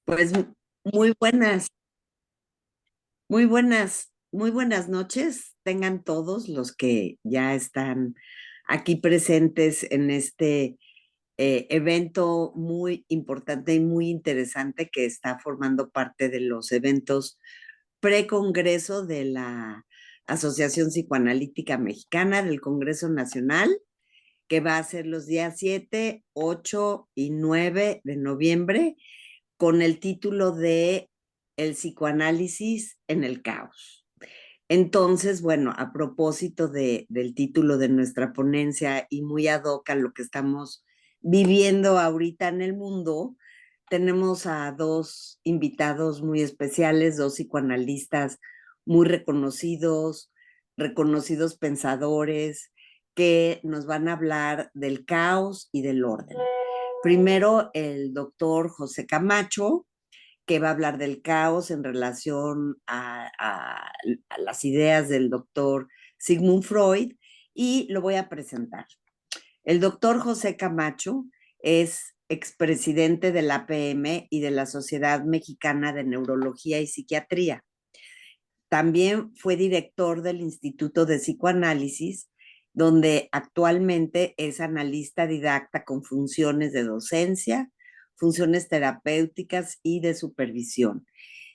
Pues muy buenas noches. Tengan todos los que ya están aquí presentes en este evento muy importante y muy interesante que está formando parte de los eventos precongreso de la Asociación Psicoanalítica Mexicana del Congreso Nacional, que va a ser los días 7, 8 y 9 de noviembre con el título de El psicoanálisis en el caos. Entonces, bueno, a propósito del título de nuestra ponencia y muy ad hoc a lo que estamos viviendo ahorita en el mundo, tenemos a dos invitados muy especiales, dos psicoanalistas muy reconocidos, reconocidos pensadores, que nos van a hablar del caos y del orden. Primero, el doctor José Camacho, que va a hablar del caos en relación a las ideas del doctor Sigmund Freud, y lo voy a presentar. El doctor José Camacho es expresidente de la APM y de la Sociedad Mexicana de Neurología y Psiquiatría. También fue director del Instituto de Psicoanálisis, donde actualmente es analista didacta con funciones de docencia, funciones terapéuticas y de supervisión.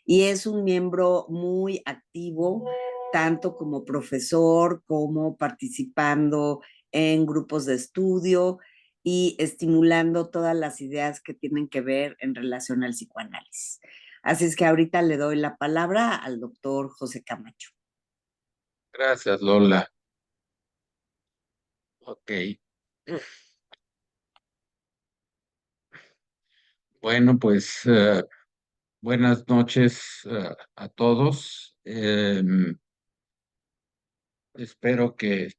Y es un miembro muy activo, tanto como profesor como participando en grupos de estudio y estimulando todas las ideas que tienen que ver en relación al psicoanálisis. Así es que ahorita le doy la palabra al doctor José Camacho. Gracias, Lola. Ok. Bueno, pues buenas noches a todos. Espero que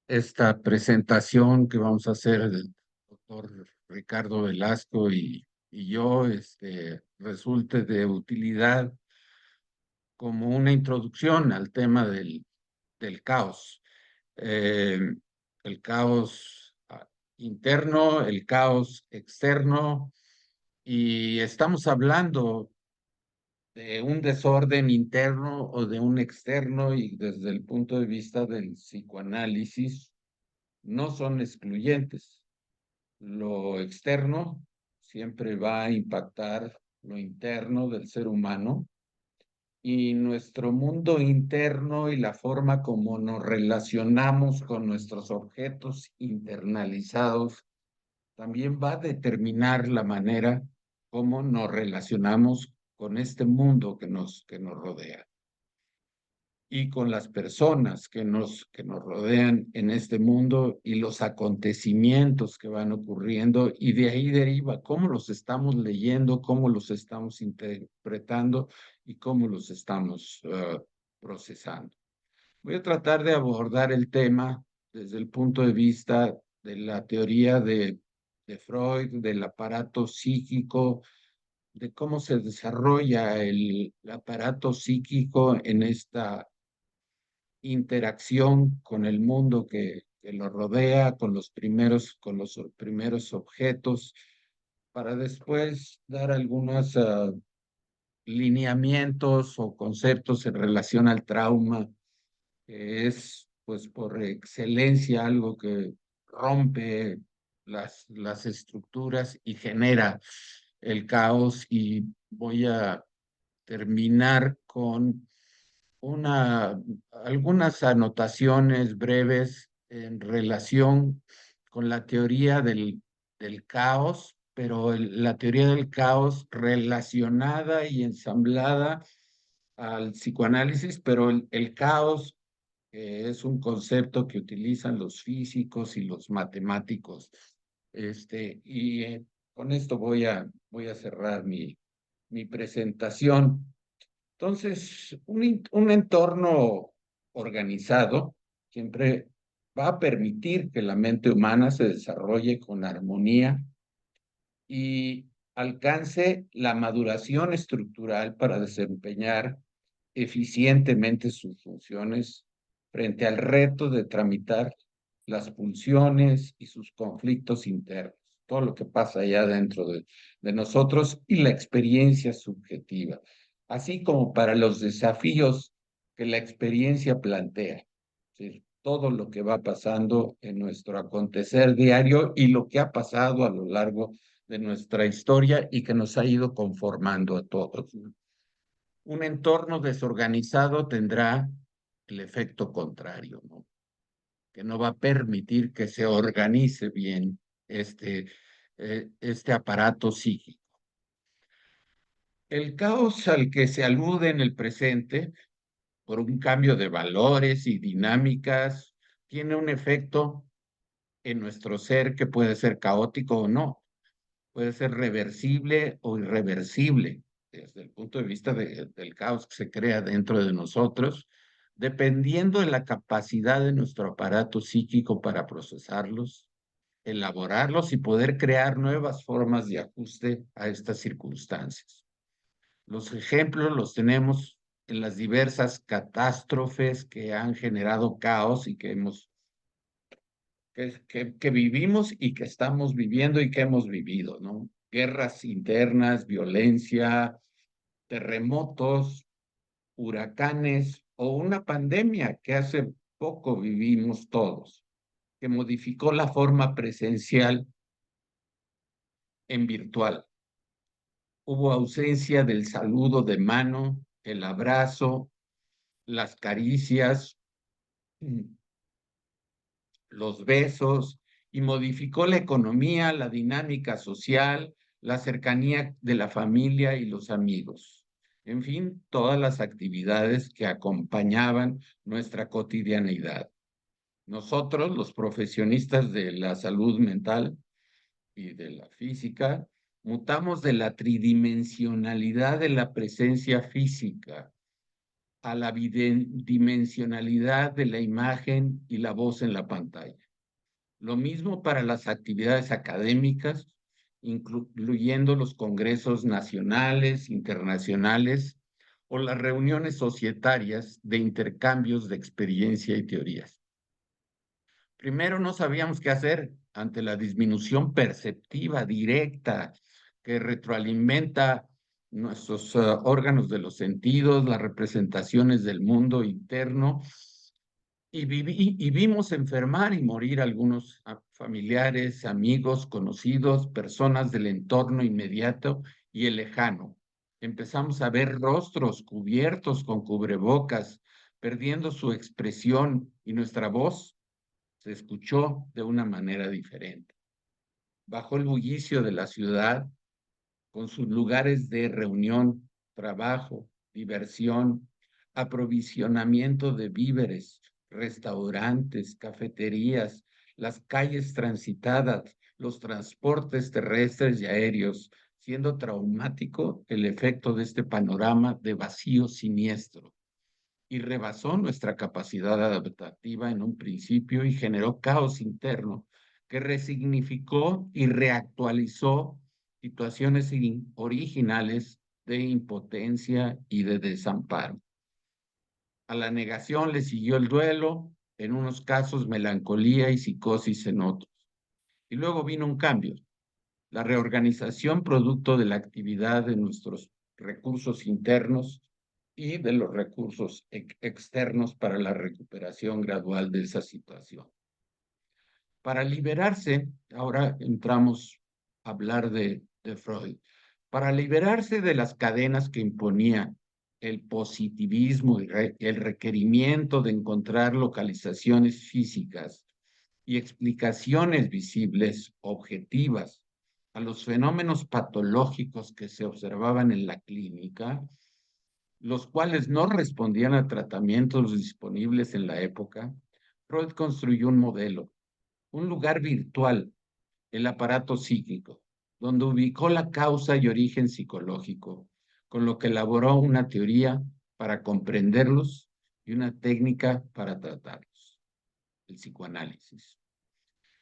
esta presentación que vamos a hacer el doctor Ricardo Velasco y yo resulte de utilidad como una introducción al tema del caos. Eh, el caos interno, el caos externo. Y estamos hablando de un desorden interno o de un externo y desde el punto de vista del psicoanálisis no son excluyentes. Lo externo siempre va a impactar lo interno del ser humano y nuestro mundo interno y la forma como nos relacionamos con nuestros objetos internalizados también va a determinar la manera cómo nos relacionamos con este mundo que nos rodea y con las personas que nos rodean en este mundo y los acontecimientos que van ocurriendo y de ahí deriva cómo los estamos leyendo, cómo los estamos interpretando y cómo los estamos procesando. Voy a tratar de abordar el tema desde el punto de vista de la teoría de Freud, del aparato psíquico, de cómo se desarrolla el aparato psíquico en esta interacción con el mundo que lo rodea, con los primeros objetos, para después dar algunos lineamientos o conceptos en relación al trauma, que es, pues, por excelencia algo que rompe las estructuras y genera el caos. Y voy a terminar con algunas anotaciones breves en relación con la teoría del caos, pero la teoría del caos relacionada y ensamblada al psicoanálisis, pero el caos es un concepto que utilizan los físicos y los matemáticos. Con esto voy a cerrar mi presentación. Entonces, un entorno organizado siempre va a permitir que la mente humana se desarrolle con armonía y alcance la maduración estructural para desempeñar eficientemente sus funciones frente al reto de tramitar las pulsiones y sus conflictos internos. todo lo que pasa allá dentro de nosotros y la experiencia subjetiva, así como para los desafíos que la experiencia plantea. ¿Sí? Todo lo que va pasando en nuestro acontecer diario y lo que ha pasado a lo largo de nuestra historia y que nos ha ido conformando a todos. Un entorno desorganizado tendrá el efecto contrario, ¿no? Que no va a permitir que se organice bien este aparato psíquico. El caos al que se alude en el presente, por un cambio de valores y dinámicas, tiene un efecto en nuestro ser que puede ser caótico o no, puede ser reversible o irreversible, desde el punto de vista del caos que se crea dentro de nosotros, dependiendo de la capacidad de nuestro aparato psíquico para procesarlos, elaborarlos y poder crear nuevas formas de ajuste a estas circunstancias. Los ejemplos los tenemos en las diversas catástrofes que han generado caos y que vivimos y que estamos viviendo y que hemos vivido, ¿no? Guerras internas, violencia, terremotos, huracanes o una pandemia que hace poco vivimos todos, que modificó la forma presencial en virtual. Hubo ausencia del saludo de mano, el abrazo, las caricias, los besos, y modificó la economía, la dinámica social, la cercanía de la familia y los amigos. En fin, todas las actividades que acompañaban nuestra cotidianidad. Nosotros, los profesionistas de la salud mental y de la física, mutamos de la tridimensionalidad de la presencia física a la bidimensionalidad de la imagen y la voz en la pantalla. Lo mismo para las actividades académicas, incluyendo los congresos nacionales, internacionales o las reuniones societarias de intercambios de experiencia y teorías. Primero no sabíamos qué hacer ante la disminución perceptiva directa que retroalimenta nuestros órganos de los sentidos, las representaciones del mundo interno, y vimos enfermar y morir algunos familiares, amigos, conocidos, personas del entorno inmediato y el lejano. Empezamos a ver rostros cubiertos con cubrebocas, perdiendo su expresión, y nuestra voz se escuchó de una manera diferente. Bajo el bullicio de la ciudad, con sus lugares de reunión, trabajo, diversión, aprovisionamiento de víveres, restaurantes, cafeterías, las calles transitadas, los transportes terrestres y aéreos, siendo traumático el efecto de este panorama de vacío siniestro, y rebasó nuestra capacidad adaptativa en un principio y generó caos interno que resignificó y reactualizó situaciones originales de impotencia y de desamparo. A la negación le siguió el duelo, en unos casos melancolía y psicosis en otros. Y luego vino un cambio, la reorganización producto de la actividad de nuestros recursos internos y de los recursos externos para la recuperación gradual de esa situación. Para liberarse, ahora entramos a hablar de Freud, para liberarse de las cadenas que imponía el positivismo y el requerimiento de encontrar localizaciones físicas y explicaciones visibles, objetivas, a los fenómenos patológicos que se observaban en la clínica, los cuales no respondían a tratamientos disponibles en la época, Freud construyó un modelo, un lugar virtual, el aparato psíquico, donde ubicó la causa y origen psicológico, con lo que elaboró una teoría para comprenderlos y una técnica para tratarlos, el psicoanálisis.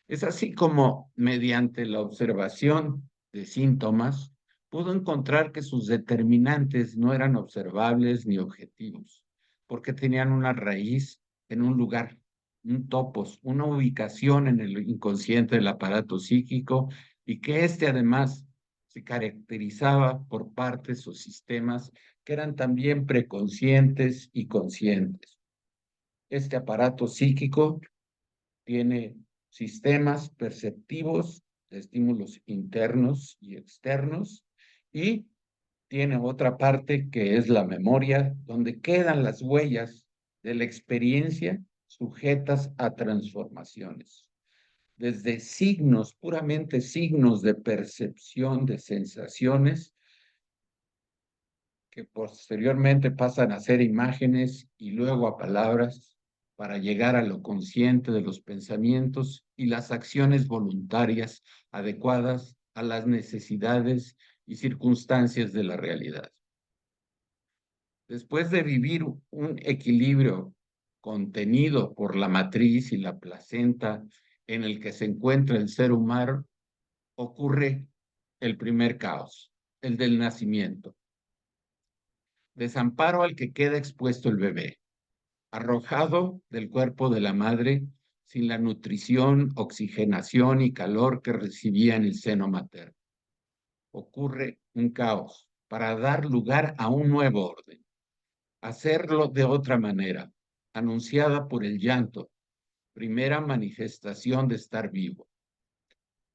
Es así como, mediante la observación de síntomas, pudo encontrar que sus determinantes no eran observables ni objetivos, porque tenían una raíz en un lugar, un topos, una ubicación en el inconsciente del aparato psíquico y que además se caracterizaba por partes o sistemas que eran también preconscientes y conscientes. Este aparato psíquico tiene sistemas perceptivos de estímulos internos y externos y tiene otra parte que es la memoria, donde quedan las huellas de la experiencia sujetas a transformaciones. Desde signos, puramente signos de percepción de sensaciones, que posteriormente pasan a ser imágenes y luego a palabras para llegar a lo consciente de los pensamientos y las acciones voluntarias adecuadas a las necesidades y circunstancias de la realidad. Después de vivir un equilibrio contenido por la matriz y la placenta en el que se encuentra el ser humano, ocurre el primer caos, el del nacimiento. Desamparo al que queda expuesto el bebé, arrojado del cuerpo de la madre sin la nutrición, oxigenación y calor que recibía en el seno materno. Ocurre un caos para dar lugar a un nuevo orden, hacerlo de otra manera, anunciada por el llanto, primera manifestación de estar vivo.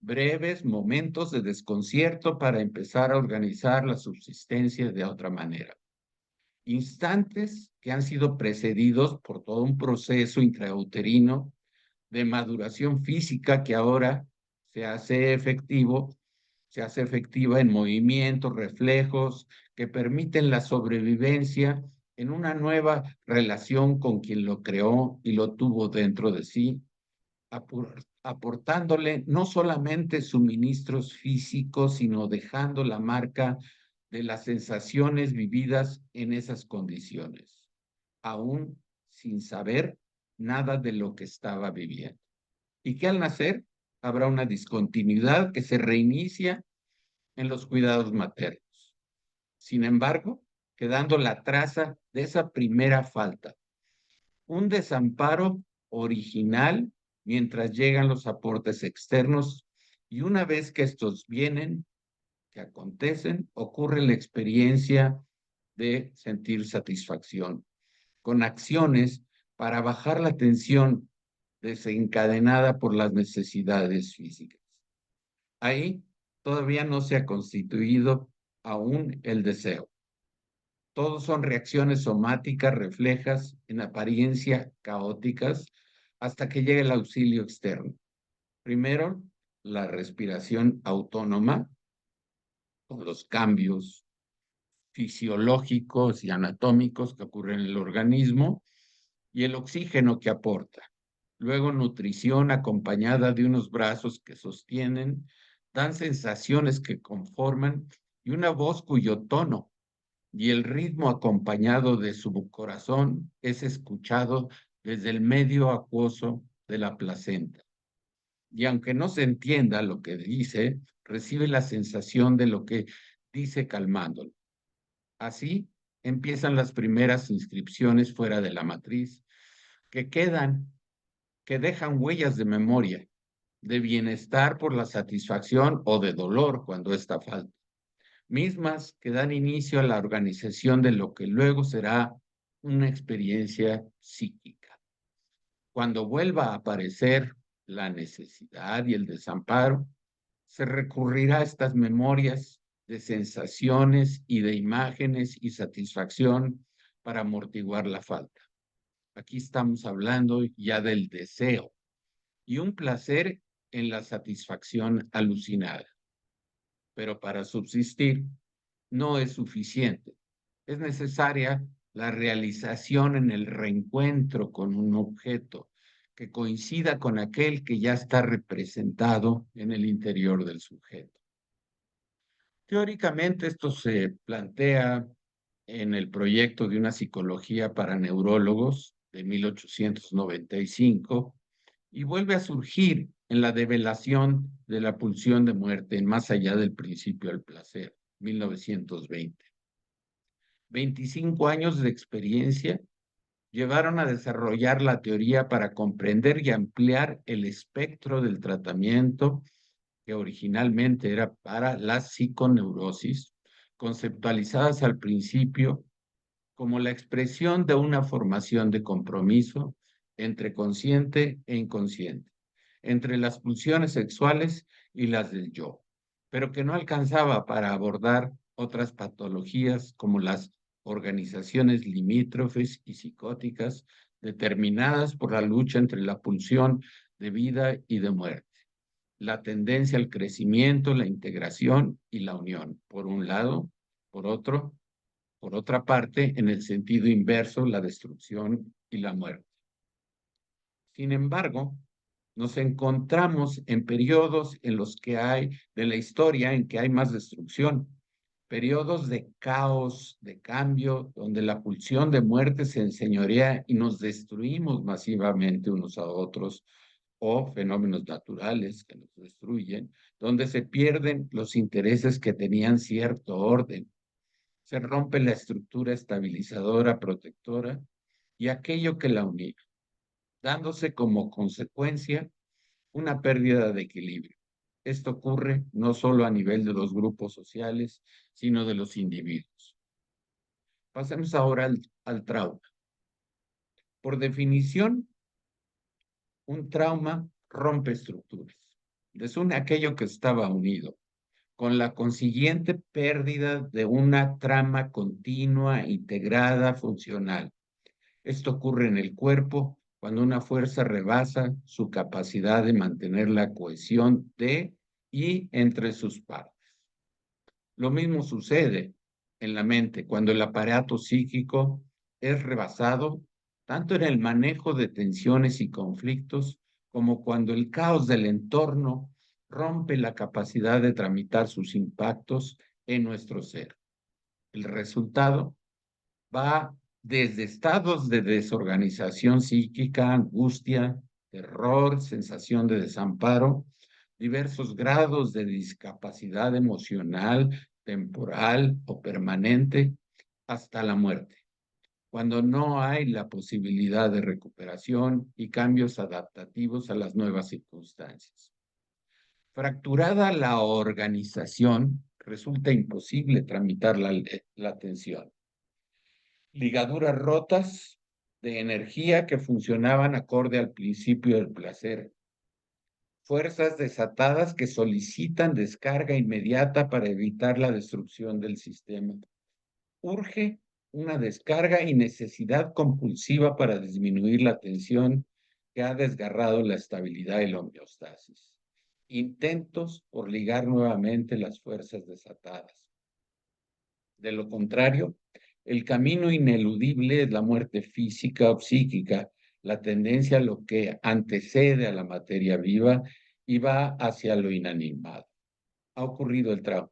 Breves momentos de desconcierto para empezar a organizar la subsistencia de otra manera. Instantes que han sido precedidos por todo un proceso intrauterino de maduración física que ahora se hace efectivo, se hace efectiva en movimientos, reflejos que permiten la sobrevivencia en una nueva relación con quien lo creó y lo tuvo dentro de sí, aportándole no solamente suministros físicos, sino dejando la marca de las sensaciones vividas en esas condiciones, aún sin saber nada de lo que estaba viviendo. Y que al nacer habrá una discontinuidad que se reinicia en los cuidados maternos. Sin embargo, quedando la traza de esa primera falta, un desamparo original mientras llegan los aportes externos y una vez que estos vienen, que acontecen, ocurre la experiencia de sentir satisfacción, con acciones para bajar la tensión desencadenada por las necesidades físicas. Ahí todavía no se ha constituido aún el deseo. Todos son reacciones somáticas reflejas en apariencia caóticas hasta que llegue el auxilio externo. Primero, la respiración autónoma, con los cambios fisiológicos y anatómicos que ocurren en el organismo, y el oxígeno que aporta. Luego, nutrición acompañada de unos brazos que sostienen, dan sensaciones que conforman y una voz cuyo tono y el ritmo acompañado de su corazón es escuchado desde el medio acuoso de la placenta. Y aunque no se entienda lo que dice, recibe la sensación de lo que dice calmándolo. Así empiezan las primeras inscripciones fuera de la matriz, que que dejan huellas de memoria, de bienestar por la satisfacción o de dolor cuando esta falta, mismas que dan inicio a la organización de lo que luego será una experiencia psíquica. Cuando vuelva a aparecer la necesidad y el desamparo, se recurrirá a estas memorias de sensaciones y de imágenes y satisfacción para amortiguar la falta. Aquí estamos hablando ya del deseo y un placer en la satisfacción alucinada. Pero para subsistir no es suficiente. Es necesaria la realización en el reencuentro con un objeto que coincida con aquel que ya está representado en el interior del sujeto. Teóricamente esto se plantea en el proyecto de una psicología para neurólogos de 1895 y vuelve a surgir en la develación de la pulsión de muerte en Más allá del principio del placer, 1920. 25 años de experiencia llevaron a desarrollar la teoría para comprender y ampliar el espectro del tratamiento que originalmente era para la psiconeurosis, conceptualizadas al principio como la expresión de una formación de compromiso entre consciente e inconsciente, entre las pulsiones sexuales y las del yo, pero que no alcanzaba para abordar otras patologías como las organizaciones limítrofes y psicóticas determinadas por la lucha entre la pulsión de vida y de muerte, la tendencia al crecimiento, la integración y la unión, por un lado; por otro, por otra parte, en el sentido inverso, la destrucción y la muerte. Sin embargo, nos encontramos en periodos en los que hay, de la historia, en que hay más destrucción, periodos de caos, de cambio, donde la pulsión de muerte se enseñorea y nos destruimos masivamente unos a otros, o fenómenos naturales que nos destruyen, donde se pierden los intereses que tenían cierto orden, se rompe la estructura estabilizadora, protectora y aquello que la unía, dándose como consecuencia una pérdida de equilibrio. Esto ocurre no solo a nivel de los grupos sociales, sino de los individuos. Pasemos ahora al trauma. Por definición, un trauma rompe estructuras, desune aquello que estaba unido, con la consiguiente pérdida de una trama continua, integrada, funcional. Esto ocurre en el cuerpo cuando una fuerza rebasa su capacidad de mantener la cohesión de y entre sus partes. Lo mismo sucede en la mente cuando el aparato psíquico es rebasado, tanto en el manejo de tensiones y conflictos, como cuando el caos del entorno rompe la capacidad de tramitar sus impactos en nuestro ser. El resultado va desde estados de desorganización psíquica, angustia, terror, sensación de desamparo, diversos grados de discapacidad emocional, temporal o permanente, hasta la muerte, cuando no hay la posibilidad de recuperación y cambios adaptativos a las nuevas circunstancias. Fracturada la organización, resulta imposible tramitar la atención. Ligaduras rotas de energía que funcionaban acorde al principio del placer. Fuerzas desatadas que solicitan descarga inmediata para evitar la destrucción del sistema. Urge una descarga y necesidad compulsiva para disminuir la tensión que ha desgarrado la estabilidad y la homeostasis. Intentos por ligar nuevamente las fuerzas desatadas. De lo contrario, el camino ineludible es la muerte física o psíquica, la tendencia a lo que antecede a la materia viva y va hacia lo inanimado. Ha ocurrido el trauma.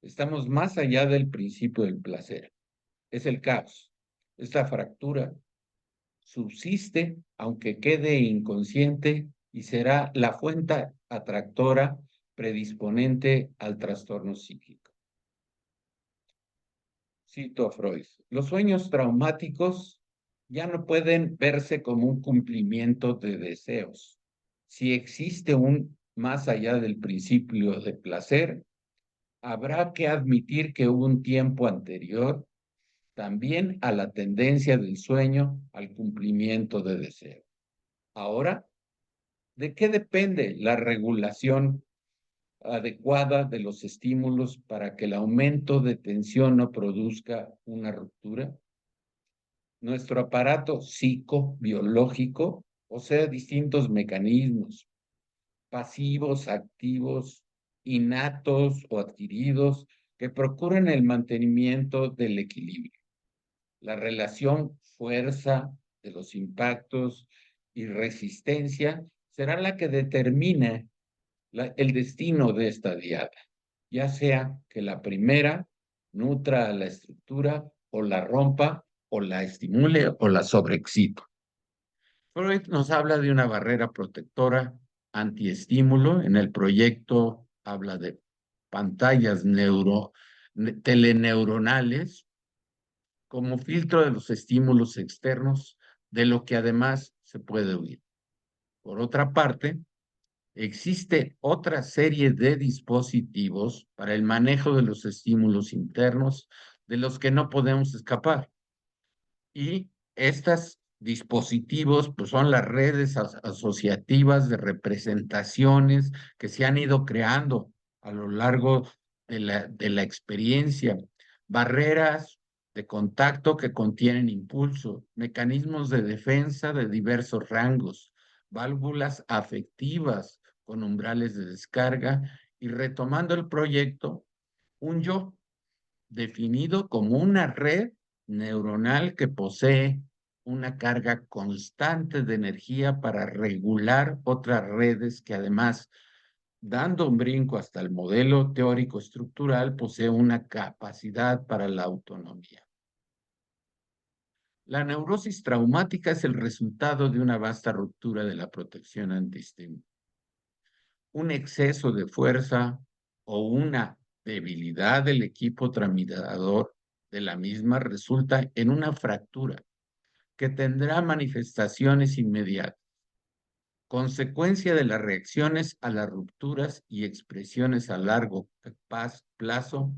Estamos más allá del principio del placer. Es el caos. Esta fractura subsiste aunque quede inconsciente y será la fuente atractora predisponente al trastorno psíquico. Cito a Freud: los sueños traumáticos ya no pueden verse como un cumplimiento de deseos. Si existe un más allá del principio de placer, habrá que admitir que hubo un tiempo anterior también a la tendencia del sueño al cumplimiento de deseo. Ahora, ¿de qué depende la regulación adecuada de los estímulos para que el aumento de tensión no produzca una ruptura? Nuestro aparato psicobiológico posee distintos mecanismos, pasivos, activos, innatos o adquiridos, que procuran el mantenimiento del equilibrio. La relación fuerza de los impactos y resistencia será la que determine el destino de esta diada, ya sea que la primera nutra a la estructura o la rompa o la estimule o la sobreexcite. Freud nos habla de una barrera protectora antiestímulo. En el proyecto habla de pantallas teleneuronales como filtro de los estímulos externos, de lo que además se puede huir. Por otra parte, Existe otra serie de dispositivos para el manejo de los estímulos internos de los que no podemos escapar. Y estos dispositivos pues, son las redes asociativas de representaciones que se han ido creando a lo largo de la experiencia. Barreras de contacto que contienen impulso, mecanismos de defensa de diversos rangos, válvulas afectivas con umbrales de descarga y retomando el proyecto, un yo definido como una red neuronal que posee una carga constante de energía para regular otras redes que además, dando un brinco hasta el modelo teórico estructural, posee una capacidad para la autonomía. La neurosis traumática es el resultado de una vasta ruptura de la protección antiestímulo. Un exceso de fuerza o una debilidad del equipo tramitador de la misma resulta en una fractura que tendrá manifestaciones inmediatas, consecuencia de las reacciones a las rupturas y expresiones a largo plazo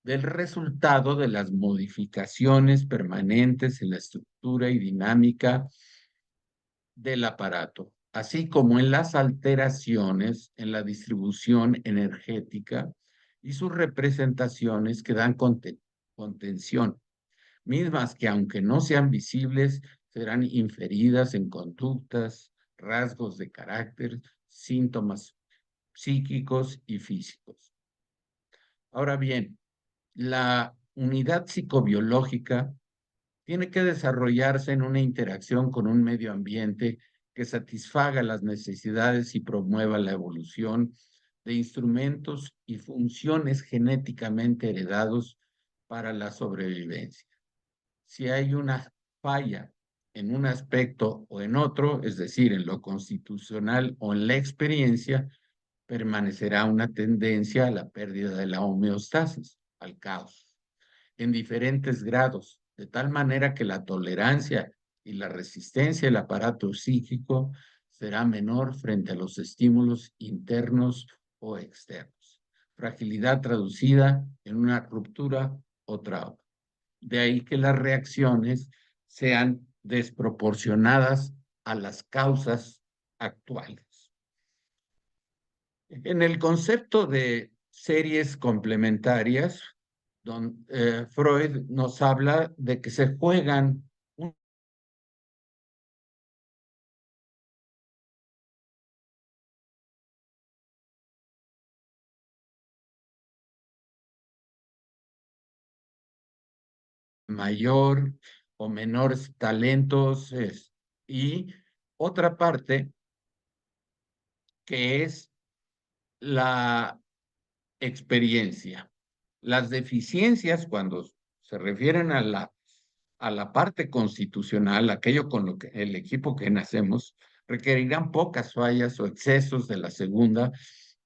del resultado de las modificaciones permanentes en la estructura y dinámica del aparato, así como en las alteraciones en la distribución energética y sus representaciones que dan contención, mismas que aunque no sean visibles, serán inferidas en conductas, rasgos de carácter, síntomas psíquicos y físicos. Ahora bien, la unidad psicobiológica tiene que desarrollarse en una interacción con un medio ambiente que satisfaga las necesidades y promueva la evolución de instrumentos y funciones genéticamente heredados para la sobrevivencia. Si hay una falla en un aspecto o en otro, es decir, en lo constitucional o en la experiencia, permanecerá una tendencia a la pérdida de la homeostasis, al caos en diferentes grados, de tal manera que la tolerancia y la resistencia del aparato psíquico será menor frente a los estímulos internos o externos. Fragilidad traducida en una ruptura o trauma. De ahí que las reacciones sean desproporcionadas a las causas actuales. En el concepto de series complementarias, Freud nos habla de que se juegan un mayor o menores talentos y otra parte que es la experiencia. Las deficiencias, cuando se refieren a la parte constitucional, aquello con lo que el equipo que nacemos, requerirán pocas fallas o excesos de la segunda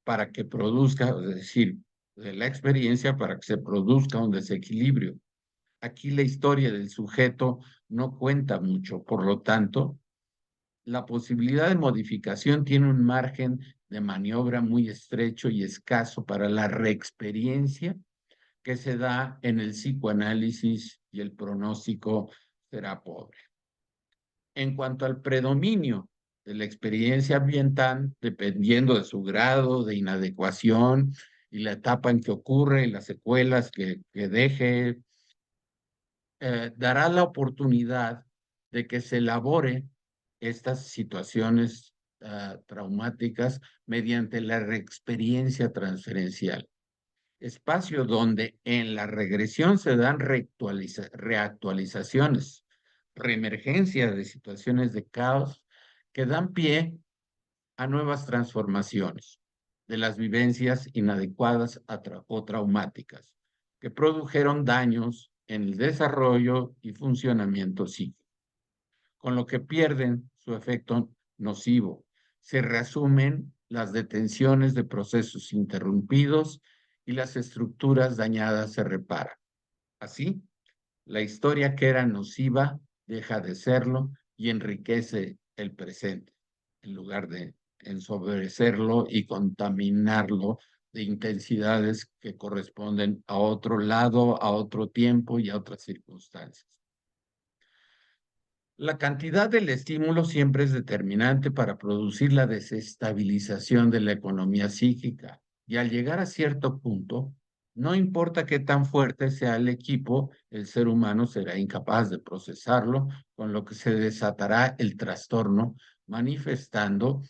para que produzca, es decir, de la experiencia para que se produzca un desequilibrio. Aquí la historia del sujeto no cuenta mucho, por lo tanto, la posibilidad de modificación tiene un margen de maniobra muy estrecho y escaso para la reexperiencia que se da en el psicoanálisis y el pronóstico será pobre. En cuanto al predominio de la experiencia ambiental, dependiendo de su grado de inadecuación y la etapa en que ocurre y las secuelas que deje, dará la oportunidad de que se elabore estas situaciones traumáticas mediante la reexperiencia transferencial, espacio donde en la regresión se dan reactualizaciones, reemergencia de situaciones de caos que dan pie a nuevas transformaciones de las vivencias inadecuadas o traumáticas que produjeron daños en el desarrollo y funcionamiento psíquico, con lo que pierden su efecto nocivo. Se reasumen las detenciones de procesos interrumpidos y las estructuras dañadas se reparan. Así, la historia que era nociva deja de serlo y enriquece el presente en lugar de ensombrecerlo y contaminarlo de intensidades que corresponden a otro lado, a otro tiempo y a otras circunstancias. La cantidad del estímulo siempre es determinante para producir la desestabilización de la economía psíquica y al llegar a cierto punto, no importa qué tan fuerte sea el equipo, el ser humano será incapaz de procesarlo, con lo que se desatará el trastorno manifestado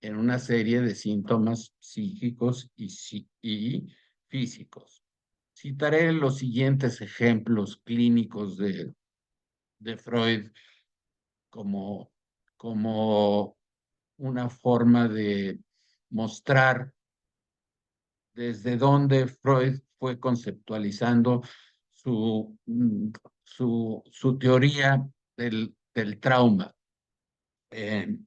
en una serie de síntomas psíquicos y físicos. Citaré los siguientes ejemplos clínicos de Freud como, como una forma de mostrar desde dónde Freud fue conceptualizando su teoría del trauma. Eh,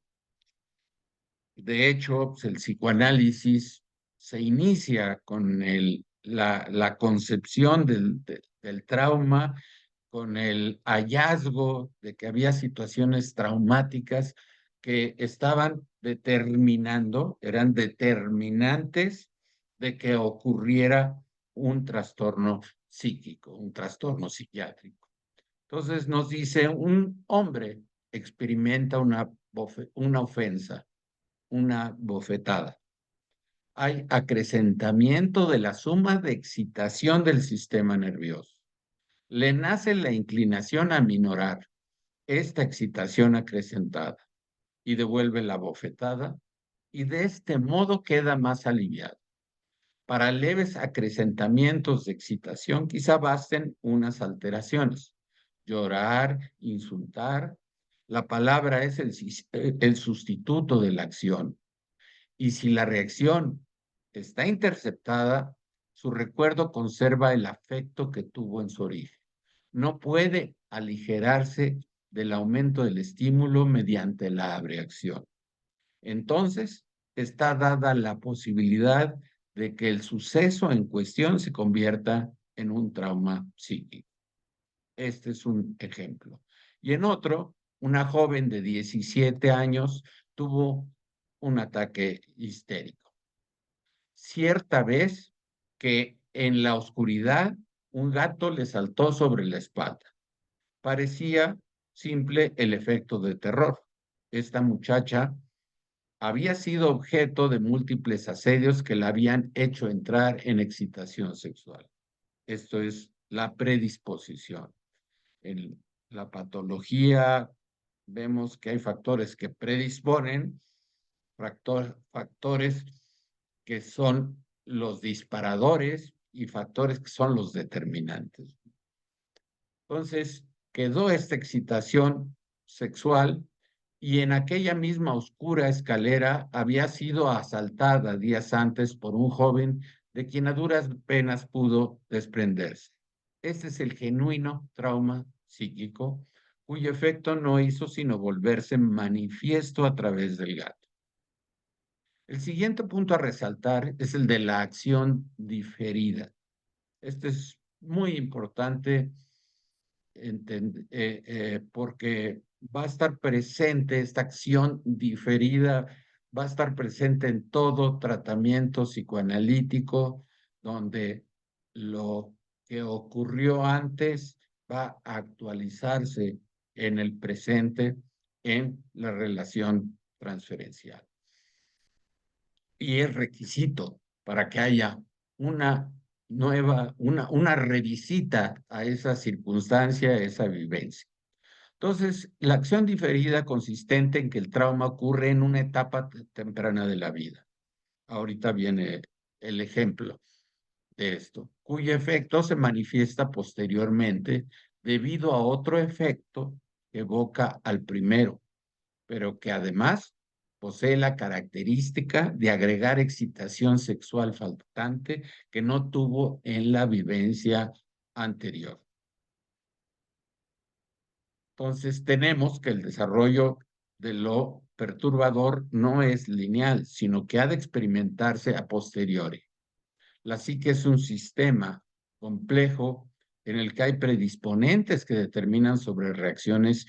de hecho, pues, el psicoanálisis se inicia con la concepción del trauma, con el hallazgo de que había situaciones traumáticas que estaban determinando, eran determinantes de que ocurriera un trastorno psíquico, un trastorno psiquiátrico. Entonces nos dice, un hombre experimenta una ofensa, una bofetada. Hay acrecentamiento de la suma de excitación del sistema nervioso. Le nace la inclinación a minorar esta excitación acrecentada y devuelve la bofetada y de este modo queda más aliviado. Para leves acrecentamientos de excitación quizá basten unas alteraciones. Llorar, insultar. La palabra es el sustituto de la acción. Y si la reacción está interceptada, su recuerdo conserva el afecto que tuvo en su origen. No puede aligerarse del aumento del estímulo mediante la abreacción. Entonces, está dada la posibilidad de que el suceso en cuestión se convierta en un trauma psíquico. Este es un ejemplo. Y en otro, una joven de 17 años tuvo un ataque histérico. Cierta vez que en la oscuridad un gato le saltó sobre la espalda. Parecía simple el efecto de terror. Esta muchacha había sido objeto de múltiples asedios que la habían hecho entrar en excitación sexual. Esto es la predisposición. En la patología vemos que hay factores que predisponen, factores que son los disparadores y factores que son los determinantes. Entonces, quedó esta excitación sexual y en aquella misma oscura escalera había sido asaltada días antes por un joven de quien a duras penas pudo desprenderse. Este es el genuino trauma psíquico cuyo efecto no hizo sino volverse manifiesto a través del gato. El siguiente punto a resaltar es el de la acción diferida. Este es muy importante porque va a estar presente esta acción diferida, va a estar presente en todo tratamiento psicoanalítico, donde lo que ocurrió antes va a actualizarse en el presente en la relación transferencial. Y es requisito para que haya una una revisita a esa circunstancia, a esa vivencia. Entonces, la acción diferida consistente en que el trauma ocurre en una etapa temprana de la vida. Ahorita viene el ejemplo de esto, cuyo efecto se manifiesta posteriormente debido a otro efecto que evoca al primero, pero que además posee la característica de agregar excitación sexual faltante que no tuvo en la vivencia anterior. Entonces tenemos que el desarrollo de lo perturbador no es lineal, sino que ha de experimentarse a posteriori. La psique es un sistema complejo en el que hay predisponentes que determinan sobre reacciones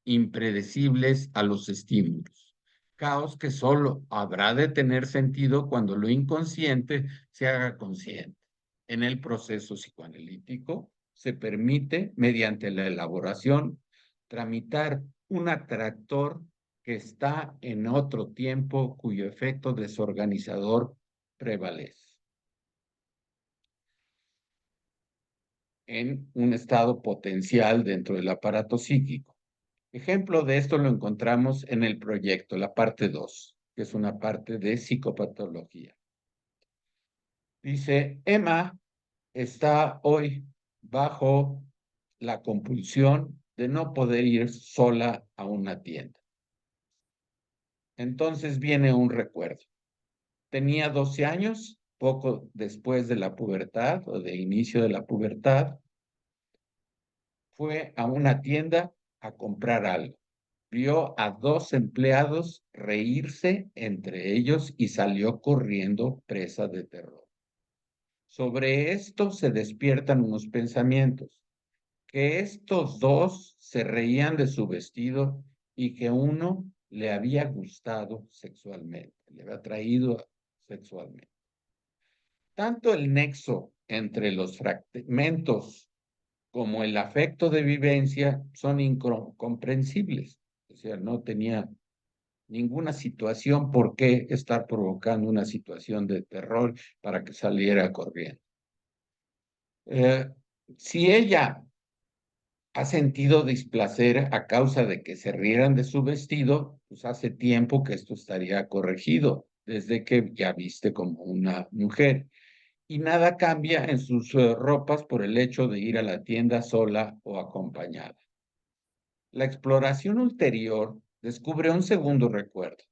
impredecibles a los estímulos. Caos que solo habrá de tener sentido cuando lo inconsciente se haga consciente. En el proceso psicoanalítico se permite, mediante la elaboración, tramitar un atractor que está en otro tiempo cuyo efecto desorganizador prevalece en un estado potencial dentro del aparato psíquico. Ejemplo de esto lo encontramos en el proyecto, la parte 2, que es una parte de psicopatología. Dice, Emma está hoy bajo la compulsión de no poder ir sola a una tienda. Entonces viene un recuerdo. Tenía 12 años, poco después de la pubertad o de inicio de la pubertad, fue a una tienda a comprar algo. Vio a dos empleados reírse entre ellos y salió corriendo presa de terror. Sobre esto se despiertan unos pensamientos, que estos dos se reían de su vestido y que uno le había gustado sexualmente, le había atraído sexualmente. Tanto el nexo entre los fragmentos como el afecto de vivencia son incomprensibles. O sea, no tenía ninguna situación por qué estar provocando una situación de terror para que saliera corriendo. Eh, si ella ha sentido displacer a causa de que se rieran de su vestido, pues hace tiempo que esto estaría corregido, desde que ya viste como una mujer. Y nada cambia en sus ropas por el hecho de ir a la tienda sola o acompañada. La exploración ulterior descubre un segundo recuerdo.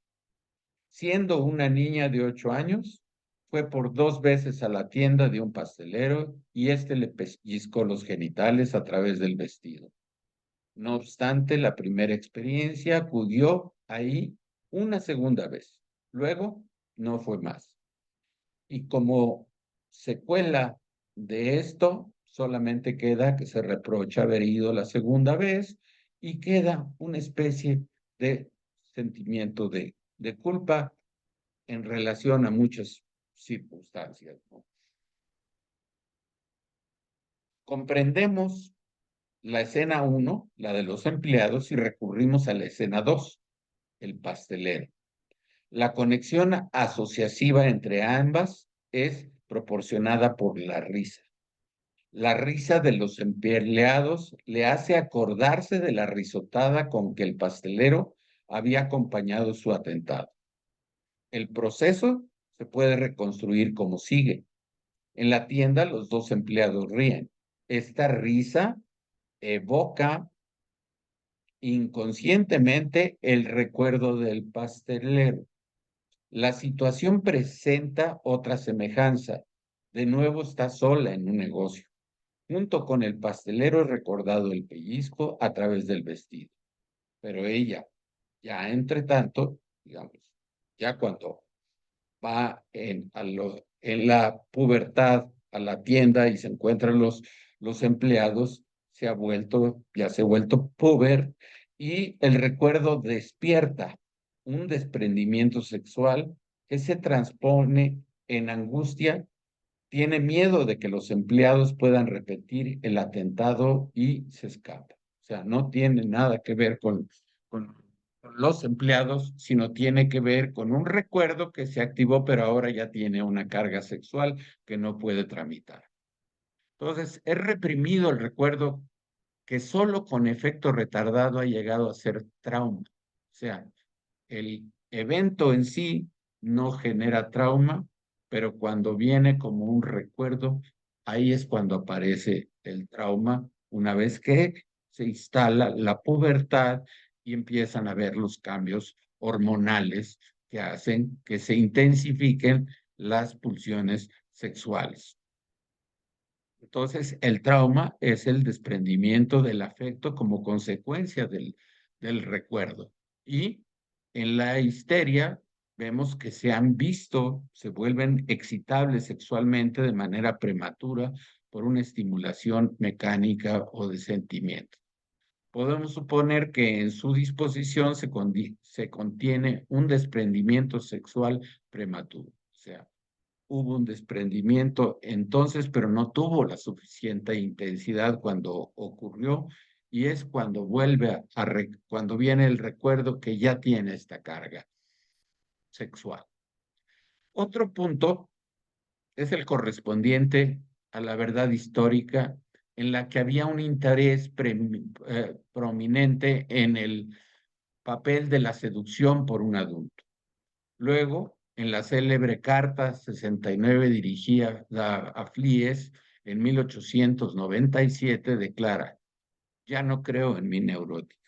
Siendo una niña de 8 años, fue por 2 veces a la tienda de un pastelero y éste le pellizcó los genitales a través del vestido. No obstante, la primera experiencia acudió ahí una segunda vez. Luego, no fue más. Y como secuela de esto, solamente queda que se reprocha haber ido la segunda vez y queda una especie de sentimiento de culpa en relación a muchas circunstancias, ¿no? Comprendemos la escena 1, la de los empleados, y recurrimos a la escena 2, el pastelero. La conexión asociativa entre ambas es proporcionada por la risa. La risa de los empleados le hace acordarse de la risotada con que el pastelero había acompañado su atentado. El proceso se puede reconstruir como sigue. En la tienda los dos empleados ríen. Esta risa evoca inconscientemente el recuerdo del pastelero. La situación presenta otra semejanza. De nuevo está sola en un negocio. Junto con el pastelero es recordado el pellizco a través del vestido. Pero ella, ya entre tanto, digamos, ya cuando va en la pubertad a la tienda y se encuentran los empleados, ya se ha vuelto puber y el recuerdo despierta un desprendimiento sexual que se transpone en angustia, tiene miedo de que los empleados puedan repetir el atentado y se escapa. O sea, no tiene nada que ver con los empleados, sino tiene que ver con un recuerdo que se activó, pero ahora ya tiene una carga sexual que no puede tramitar. Entonces, es reprimido el recuerdo que solo con efecto retardado ha llegado a ser trauma. O sea, el evento en sí no genera trauma, pero cuando viene como un recuerdo, ahí es cuando aparece el trauma, una vez que se instala la pubertad y empiezan a ver los cambios hormonales que hacen que se intensifiquen las pulsiones sexuales. Entonces, el trauma es el desprendimiento del afecto como consecuencia del recuerdo. Y en la histeria vemos que se vuelven excitables sexualmente de manera prematura por una estimulación mecánica o de sentimiento. podemos suponer que en su disposición se contiene un desprendimiento sexual prematuro. O sea, hubo un desprendimiento entonces, pero no tuvo la suficiente intensidad cuando ocurrió, y es cuando cuando viene el recuerdo que ya tiene esta carga sexual. Otro punto es el correspondiente a la verdad histórica, en la que había un interés prominente en el papel de la seducción por un adulto. Luego, en la célebre Carta 69 dirigida a Flies en 1897, declara: ya no creo en mi neurótica.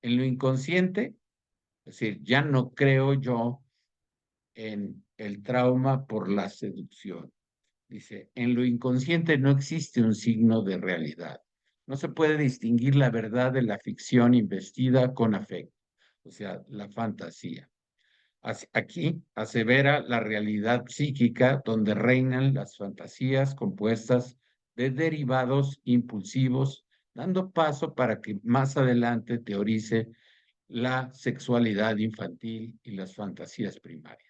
En lo inconsciente, es decir, ya no creo yo en el trauma por la seducción. Dice, en lo inconsciente no existe un signo de realidad. No se puede distinguir la verdad de la ficción investida con afecto, o sea, la fantasía. Aquí asevera la realidad psíquica donde reinan las fantasías compuestas de derivados impulsivos, dando paso para que más adelante teorice la sexualidad infantil y las fantasías primarias.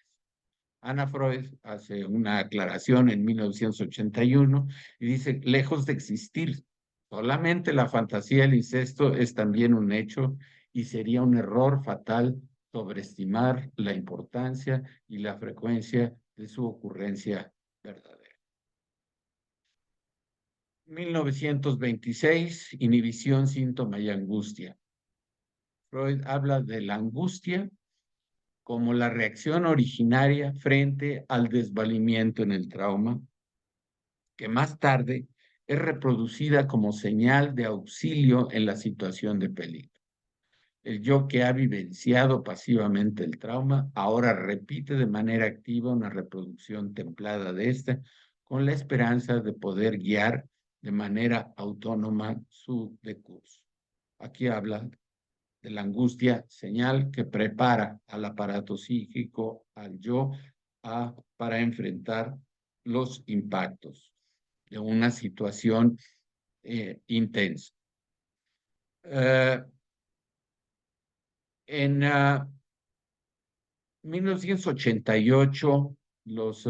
Anna Freud hace una aclaración en 1981 y dice: lejos de existir solamente la fantasía del incesto, es también un hecho, y sería un error fatal sobreestimar la importancia y la frecuencia de su ocurrencia verdadera. 1926, inhibición, síntoma y angustia. Freud habla de la angustia como la reacción originaria frente al desvalimiento en el trauma, que más tarde es reproducida como señal de auxilio en la situación de peligro. El yo que ha vivenciado pasivamente el trauma ahora repite de manera activa una reproducción templada de este, con la esperanza de poder guiar de manera autónoma su decurso. Aquí habla de la angustia, señal que prepara al aparato psíquico, al yo, para enfrentar los impactos de una situación intensa. En 1988, los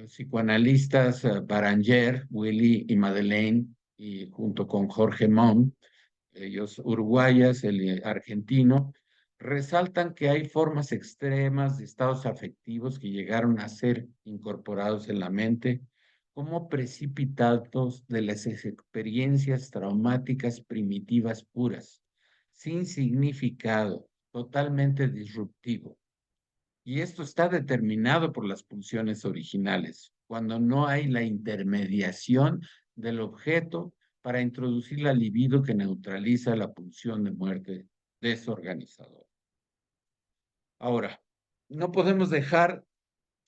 psicoanalistas Baranger, Willy y Madeleine, y junto con Jorge Mon, ellos uruguayas, el argentino, resaltan que hay formas extremas de estados afectivos que llegaron a ser incorporados en la mente como precipitados de las experiencias traumáticas primitivas puras, sin significado, totalmente disruptivo. Y esto está determinado por las pulsiones originales, cuando no hay la intermediación del objeto para introducir la libido que neutraliza la pulsión de muerte desorganizadora. Ahora, no podemos dejar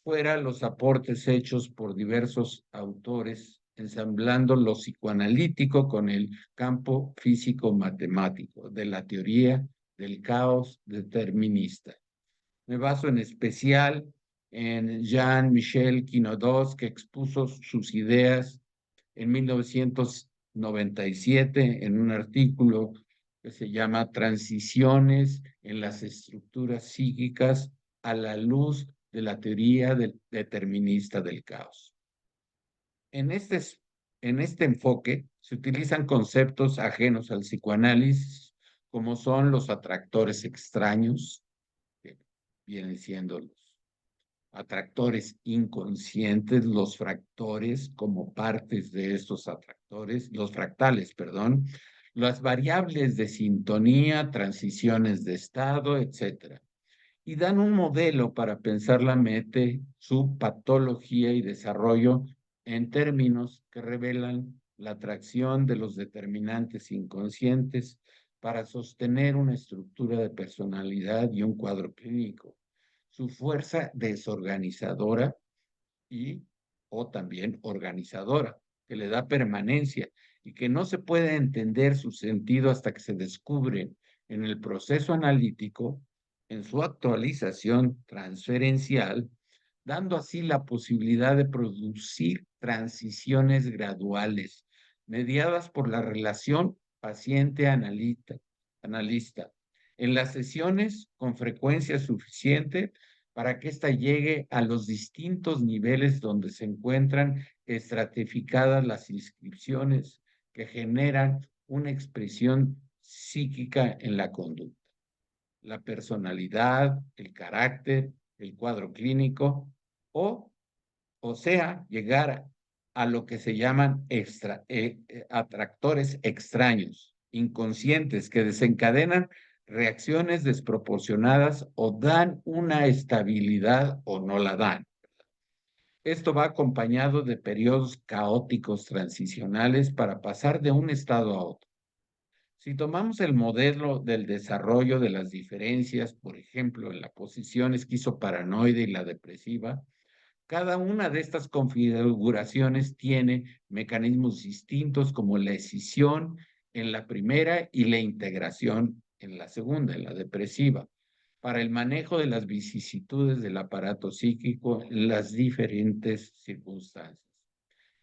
fuera los aportes hechos por diversos autores, ensamblando lo psicoanalítico con el campo físico-matemático de la teoría del caos determinista. Me baso en especial en Jean-Michel Quinaudot, que expuso sus ideas en 1997 en un artículo que se llama Transiciones en las estructuras psíquicas a la luz de la teoría determinista del caos. En este enfoque se utilizan conceptos ajenos al psicoanálisis, como son los atractores extraños, que vienen siendo los atractores inconscientes, los fractores como partes de estos atractores, los fractales, perdón, las variables de sintonía, transiciones de estado, etcétera, y dan un modelo para pensar la mente, su patología y desarrollo en términos que revelan la atracción de los determinantes inconscientes para sostener una estructura de personalidad y un cuadro clínico, su fuerza desorganizadora y o también organizadora, que le da permanencia y que no se puede entender su sentido hasta que se descubre en el proceso analítico, en su actualización transferencial, dando así la posibilidad de producir transiciones graduales, mediadas por la relación paciente analista en las sesiones con frecuencia suficiente para que ésta llegue a los distintos niveles donde se encuentran estratificadas las inscripciones que generan una expresión psíquica en la conducta. La personalidad, el carácter, el cuadro clínico, o, o sea, llegar a lo que se llaman atractores extraños, inconscientes, que desencadenan reacciones desproporcionadas o dan una estabilidad o no la dan. Esto va acompañado de periodos caóticos transicionales para pasar de un estado a otro. Si tomamos el modelo del desarrollo de las diferencias, por ejemplo, en la posición esquizoparanoide y la depresiva, cada una de estas configuraciones tiene mecanismos distintos como la escisión en la primera y la integración en la segunda, en la depresiva, para el manejo de las vicisitudes del aparato psíquico en las diferentes circunstancias.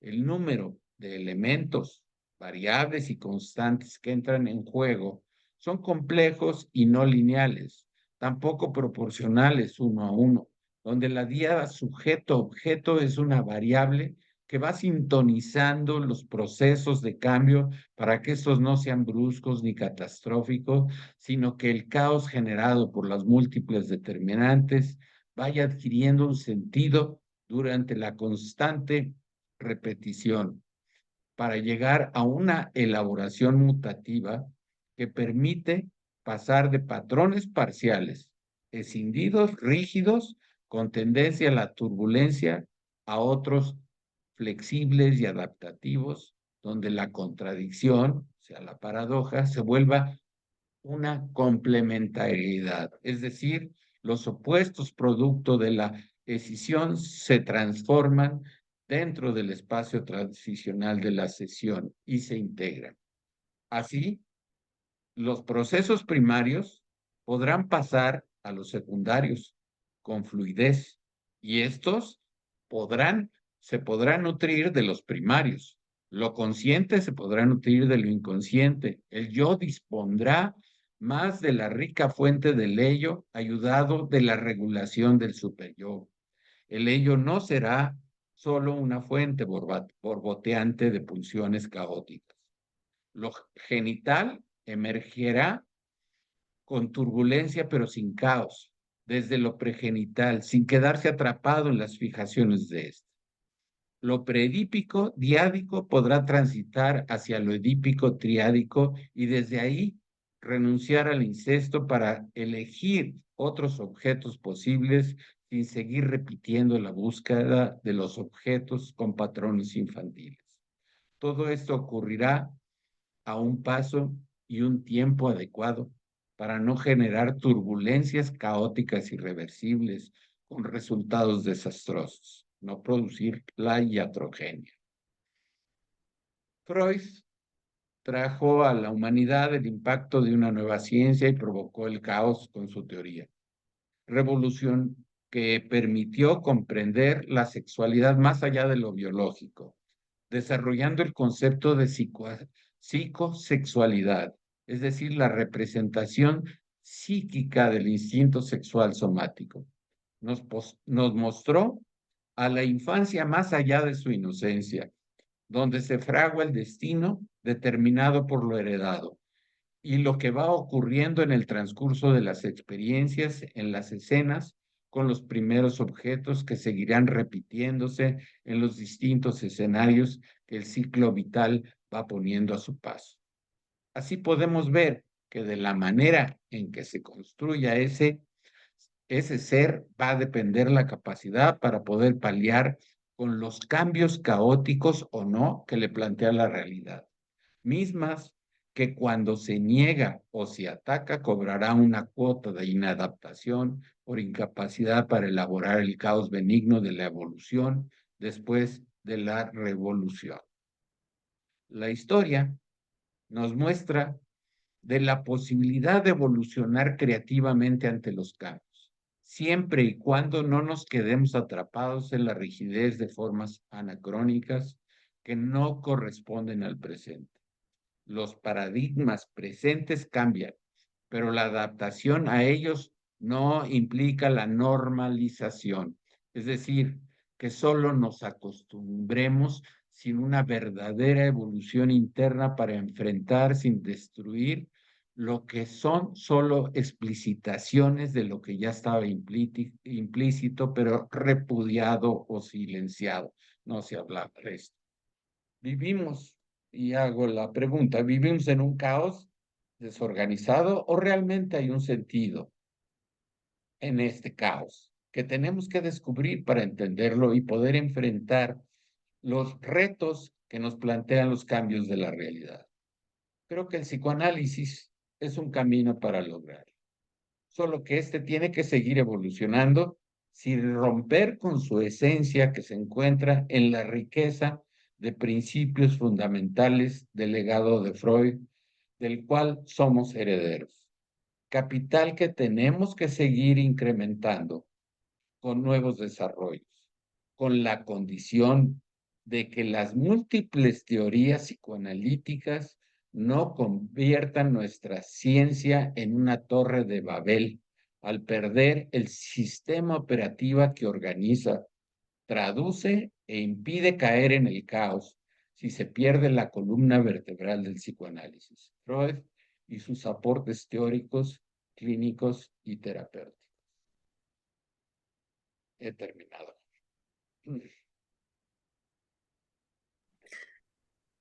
El número de elementos, variables y constantes que entran en juego son complejos y no lineales, tampoco proporcionales uno a uno, donde la diada sujeto-objeto es una variable que va sintonizando los procesos de cambio para que estos no sean bruscos ni catastróficos, sino que el caos generado por las múltiples determinantes vaya adquiriendo un sentido durante la constante repetición para llegar a una elaboración mutativa que permite pasar de patrones parciales, escindidos, rígidos, con tendencia a la turbulencia, a otros flexibles y adaptativos, donde la contradicción, o sea, la paradoja, se vuelva una complementariedad, es decir, los opuestos producto de la escisión se transforman dentro del espacio transicional de la sesión y se integran. Así, los procesos primarios podrán pasar a los secundarios con fluidez y estos podrán, se podrán nutrir de los primarios. Lo consciente se podrá nutrir de lo inconsciente. El yo dispondrá más de la rica fuente del ello, ayudado de la regulación del superyo. El ello no será solo una fuente borboteante de pulsiones caóticas. Lo genital emergerá con turbulencia pero sin caos, desde lo pregenital, sin quedarse atrapado en las fijaciones de este. Lo preedípico, diádico, podrá transitar hacia lo edípico, triádico, y desde ahí renunciar al incesto para elegir otros objetos posibles sin seguir repitiendo la búsqueda de los objetos con patrones infantiles. Todo esto ocurrirá a un paso y un tiempo adecuado para no generar turbulencias caóticas irreversibles con resultados desastrosos, no producir la iatrogenia. Freud trajo a la humanidad el impacto de una nueva ciencia y provocó el caos con su teoría. Revolución que permitió comprender la sexualidad más allá de lo biológico, desarrollando el concepto de psicosexualidad, es decir, la representación psíquica del instinto sexual somático. Nos mostró a la infancia más allá de su inocencia, donde se fragua el destino determinado por lo heredado y lo que va ocurriendo en el transcurso de las experiencias, en las escenas, con los primeros objetos que seguirán repitiéndose en los distintos escenarios que el ciclo vital va poniendo a su paso. Así podemos ver que de la manera en que se construya ese ser va a depender la capacidad para poder paliar con los cambios caóticos o no que le plantea la realidad, mismas que cuando se niega o se ataca cobrará una cuota de inadaptación por incapacidad para elaborar el caos benigno de la evolución después de la revolución. La historia nos muestra de la posibilidad de evolucionar creativamente ante los cambios, siempre y cuando no nos quedemos atrapados en la rigidez de formas anacrónicas que no corresponden al presente. Los paradigmas presentes cambian, pero la adaptación a ellos no implica la normalización. Es decir, que solo nos acostumbremos sin una verdadera evolución interna para enfrentar sin destruir lo que son solo explicitaciones de lo que ya estaba implícito, pero repudiado o silenciado. No se hablaba de esto. Vivimos, y hago la pregunta, ¿vivimos en un caos desorganizado o realmente hay un sentido en este caos que tenemos que descubrir para entenderlo y poder enfrentar los retos que nos plantean los cambios de la realidad? Creo que el psicoanálisis es un camino para lograrlo, solo que este tiene que seguir evolucionando sin romper con su esencia que se encuentra en la riqueza de principios fundamentales del legado de Freud, del cual somos herederos. Capital que tenemos que seguir incrementando con nuevos desarrollos, con la condición de que las múltiples teorías psicoanalíticas no conviertan nuestra ciencia en una torre de Babel al perder el sistema operativo que organiza, traduce e impide caer en el caos si se pierde la columna vertebral del psicoanálisis, Freud y sus aportes teóricos, clínicos y terapéuticos. He terminado.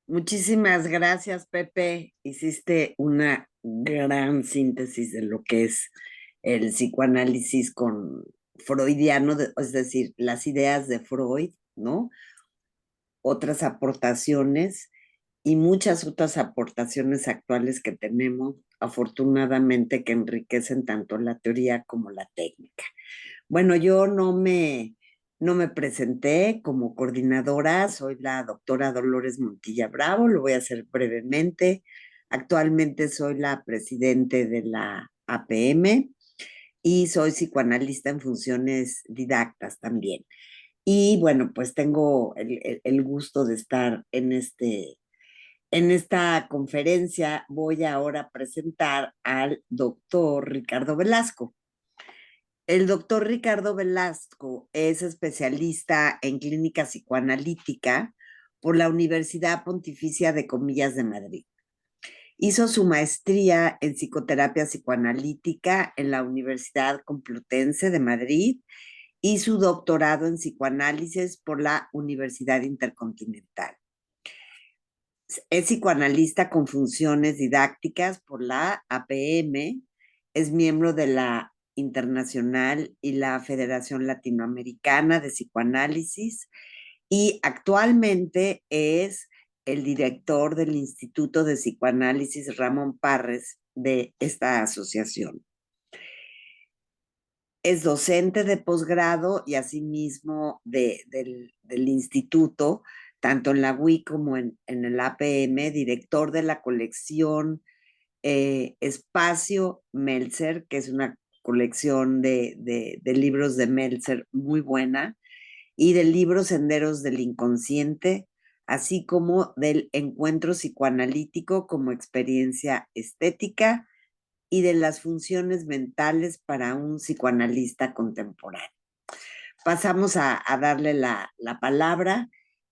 Muchísimas gracias, Pepe. Hiciste una gran síntesis de lo que es el psicoanálisis con freudiano, es decir, las ideas de Freud, ¿no? Otras aportaciones y muchas otras aportaciones actuales que tenemos, afortunadamente, que enriquecen tanto la teoría como la técnica. Bueno, yo no me presenté como coordinadora, soy la doctora Dolores Montilla Bravo, lo voy a hacer brevemente. Actualmente soy la presidente de la APM y soy psicoanalista en funciones didactas también. Y bueno, pues tengo el gusto de estar en esta conferencia. Voy ahora a presentar al doctor Ricardo Velasco. El doctor Ricardo Velasco es especialista en clínica psicoanalítica por la Universidad Pontificia de Comillas de Madrid. Hizo su maestría en psicoterapia psicoanalítica en la Universidad Complutense de Madrid y su doctorado en psicoanálisis por la Universidad Intercontinental. Es psicoanalista con funciones didácticas por la APM, es miembro de la Internacional y la Federación Latinoamericana de Psicoanálisis y actualmente es el director del Instituto de Psicoanálisis Ramón Parres de esta asociación. Es docente de posgrado y asimismo del instituto, tanto en la UI como en el APM, director de la colección Espacio Meltzer, que es una colección de libros de Meltzer muy buena, y del libro Senderos del Inconsciente, así como del encuentro psicoanalítico como experiencia estética y de las funciones mentales para un psicoanalista contemporáneo. Pasamos a darle la palabra.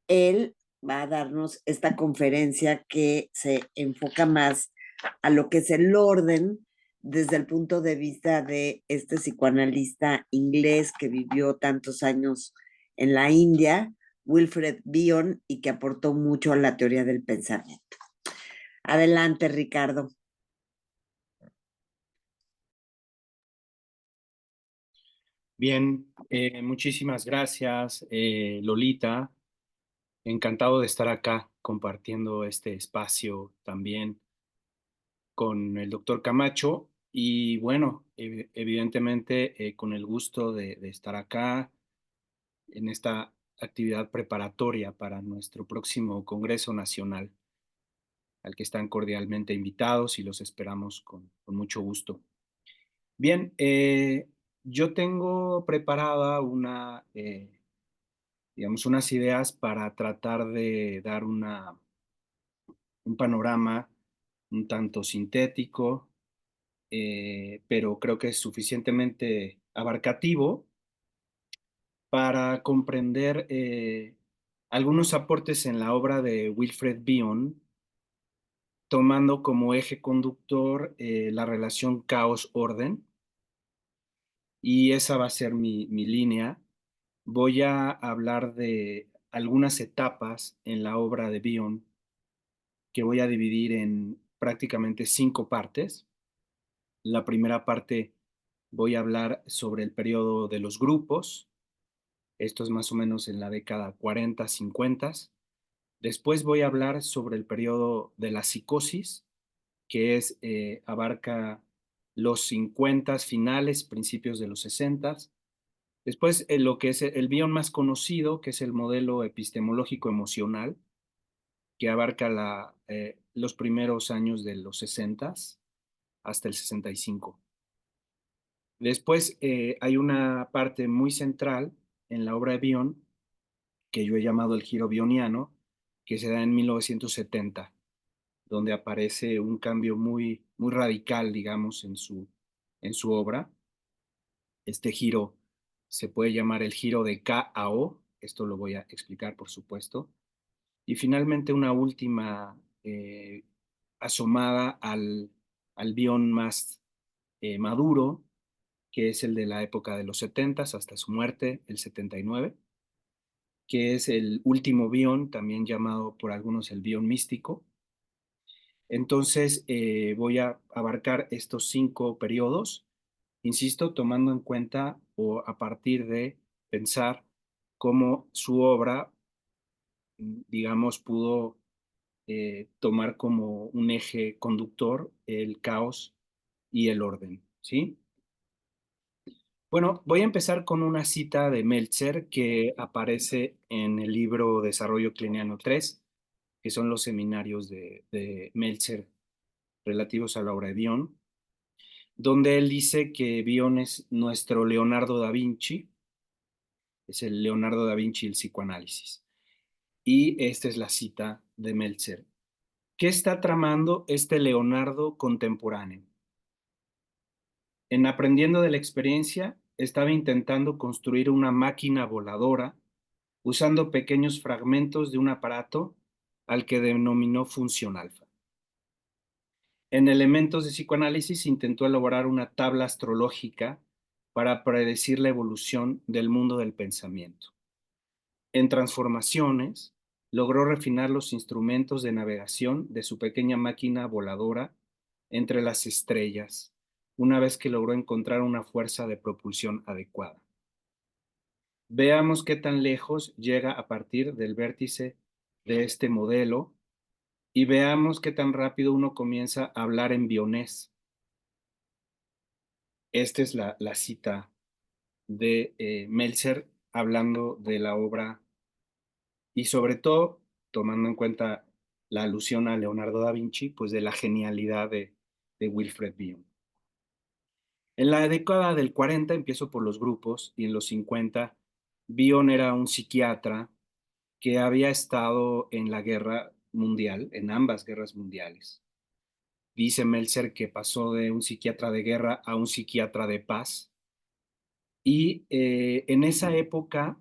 Él va a darnos esta conferencia que se enfoca más a lo que es el orden desde el punto de vista de este psicoanalista inglés que vivió tantos años en la India, Wilfred Bion, y que aportó mucho a la teoría del pensamiento. Adelante, Ricardo. Bien, muchísimas gracias, Lolita. Encantado de estar acá compartiendo este espacio también con el doctor Camacho y bueno, evidentemente con el gusto de estar acá en esta actividad preparatoria para nuestro próximo Congreso Nacional, al que están cordialmente invitados y los esperamos con mucho gusto. Bien, yo tengo preparada digamos, unas ideas para tratar de dar un panorama un tanto sintético, pero creo que es suficientemente abarcativo para comprender algunos aportes en la obra de Wilfred Bion, tomando como eje conductor la relación caos-orden, y esa va a ser mi línea. Voy a hablar de algunas etapas en la obra de Bion que voy a dividir en prácticamente 5 partes. La primera parte voy a hablar sobre el periodo de los grupos. Esto es más o menos en la década 40, 50. Después voy a hablar sobre el periodo de la psicosis, que abarca los 50 finales, principios de los 60. Después, lo que es el Bion más conocido, que es el modelo epistemológico emocional, que abarca los primeros años de los 60 hasta el 65. Después, hay una parte muy central en la obra de Bion, que yo he llamado el giro bioniano, que se da en 1970, donde aparece un cambio muy, muy radical, digamos, en su obra. Este giro se puede llamar el giro de K a O, esto lo voy a explicar, por supuesto. Y finalmente una última asomada al Bion más maduro, que es el de la época de los 70 hasta su muerte, el 79, que es el último Bion, también llamado por algunos el Bion místico. Entonces, voy a abarcar estos 5 periodos, insisto, tomando en cuenta o a partir de pensar cómo su obra, digamos, pudo tomar como un eje conductor el caos y el orden, ¿sí? Bueno, voy a empezar con una cita de Meltzer que aparece en el libro Desarrollo Cliniano 3, que son los seminarios de Meltzer relativos a la obra de Bion, donde él dice que Bion es nuestro Leonardo da Vinci, es el Leonardo da Vinci del psicoanálisis. Y esta es la cita de Meltzer. ¿Qué está tramando este Leonardo contemporáneo? En aprendiendo de la experiencia, estaba intentando construir una máquina voladora usando pequeños fragmentos de un aparato al que denominó función alfa. En Elementos de Psicoanálisis intentó elaborar una tabla astrológica para predecir la evolución del mundo del pensamiento. En Transformaciones, logró refinar los instrumentos de navegación de su pequeña máquina voladora entre las estrellas, una vez que logró encontrar una fuerza de propulsión adecuada. Veamos qué tan lejos llega a partir del vértice de este modelo y veamos qué tan rápido uno comienza a hablar en bionés. Esta es la cita de Meltzer hablando de la obra y sobre todo tomando en cuenta la alusión a Leonardo da Vinci, pues de la genialidad de Wilfred Bion. En la década del 40 empiezo por los grupos y en los 50 Bion era un psiquiatra que había estado en la guerra mundial, en ambas guerras mundiales. Dice Meltzer que pasó de un psiquiatra de guerra a un psiquiatra de paz. Y en esa época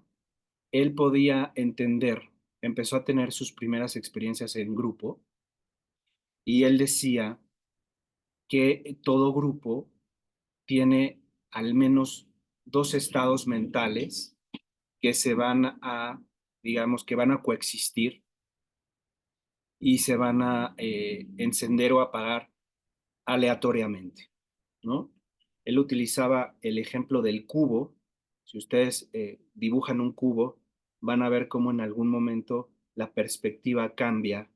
él podía entender, empezó a tener sus primeras experiencias en grupo y él decía que todo grupo tiene al menos 2 estados mentales que se van a, digamos, que van a coexistir y se van a encender o apagar aleatoriamente, ¿no? Él utilizaba el ejemplo del cubo. Si ustedes dibujan un cubo, van a ver cómo en algún momento la perspectiva cambia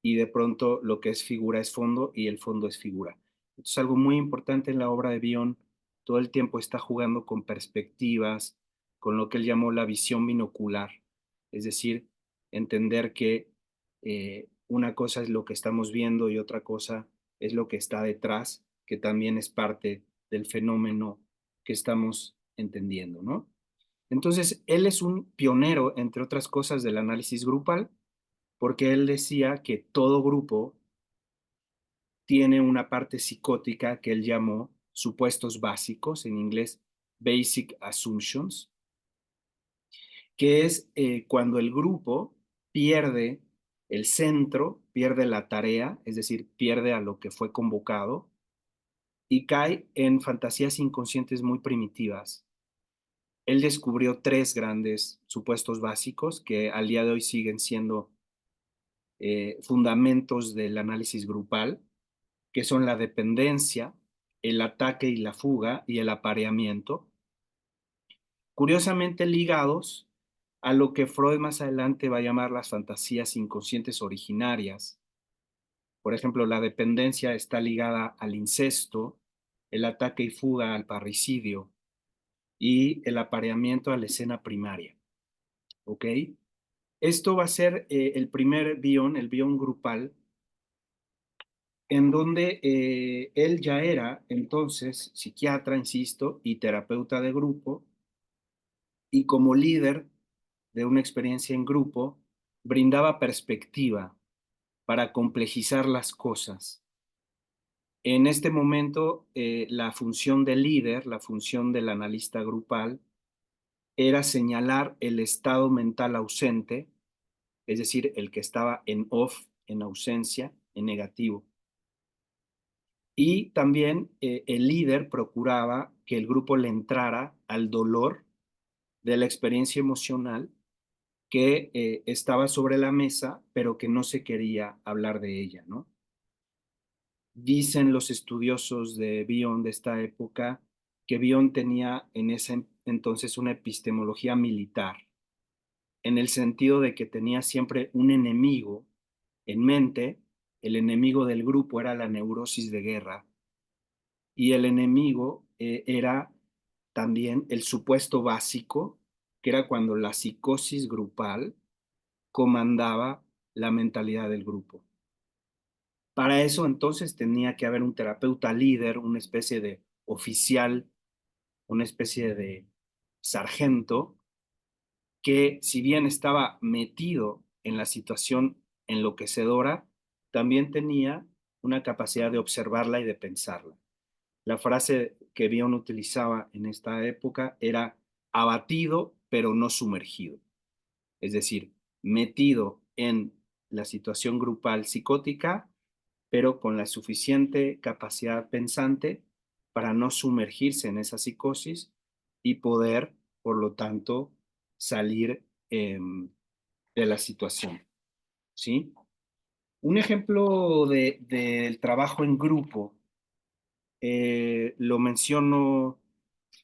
y de pronto lo que es figura es fondo y el fondo es figura. Esto es algo muy importante en la obra de Bion. Todo el tiempo está jugando con perspectivas, con lo que él llamó la visión binocular, es decir, entender que una cosa es lo que estamos viendo y otra cosa es lo que está detrás, que también es parte del fenómeno que estamos entendiendo, ¿no? Entonces, él es un pionero, entre otras cosas, del análisis grupal, porque él decía que todo grupo tiene una parte psicótica que él llamó supuestos básicos, en inglés Basic Assumptions, que es cuando el grupo pierde el centro, pierde la tarea, es decir, pierde a lo que fue convocado y cae en fantasías inconscientes muy primitivas. Él descubrió 3 grandes supuestos básicos que al día de hoy siguen siendo fundamentos del análisis grupal, que son la dependencia, el ataque y la fuga y el apareamiento, curiosamente ligados a lo que Freud más adelante va a llamar las fantasías inconscientes originarias. Por ejemplo, la dependencia está ligada al incesto, el ataque y fuga al parricidio y el apareamiento a la escena primaria. ¿Ok? Esto va a ser el primer bion, el bion grupal, en donde él ya era entonces psiquiatra, insisto, y terapeuta de grupo, y como líder de una experiencia en grupo, brindaba perspectiva para complejizar las cosas. En este momento, la función del líder, la función del analista grupal, era señalar el estado mental ausente, es decir, el que estaba en off, en ausencia, en negativo. Y también el líder procuraba que el grupo le entrara al dolor de la experiencia emocional que estaba sobre la mesa, pero que no se quería hablar de ella, ¿no? Dicen los estudiosos de Bion de esta época que Bion tenía en ese entonces una epistemología militar, en el sentido de que tenía siempre un enemigo en mente. El enemigo del grupo era la neurosis de guerra y el enemigo era también el supuesto básico, que era cuando la psicosis grupal comandaba la mentalidad del grupo. Para eso entonces tenía que haber un terapeuta líder, una especie de oficial, una especie de sargento, que si bien estaba metido en la situación enloquecedora, también tenía una capacidad de observarla y de pensarla. La frase que Bion utilizaba en esta época era abatido pero no sumergido, es decir, metido en la situación grupal psicótica, pero con la suficiente capacidad pensante para no sumergirse en esa psicosis y poder, por lo tanto, salir de la situación. ¿Sí? Un ejemplo del trabajo en grupo lo menciono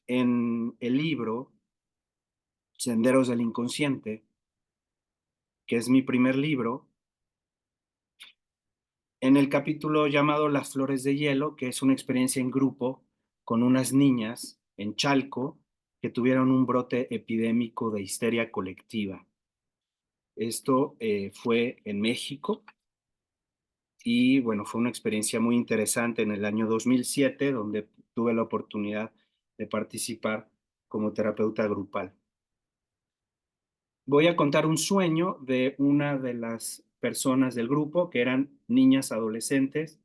en el libro Senderos del Inconsciente, que es mi primer libro, en el capítulo llamado Las Flores de Hielo, que es una experiencia en grupo con unas niñas en Chalco que tuvieron un brote epidémico de histeria colectiva. Esto fue en México y bueno, fue una experiencia muy interesante en el año 2007, donde tuve la oportunidad de participar como terapeuta grupal. Voy a contar un sueño de una de las personas del grupo, que eran niñas adolescentes,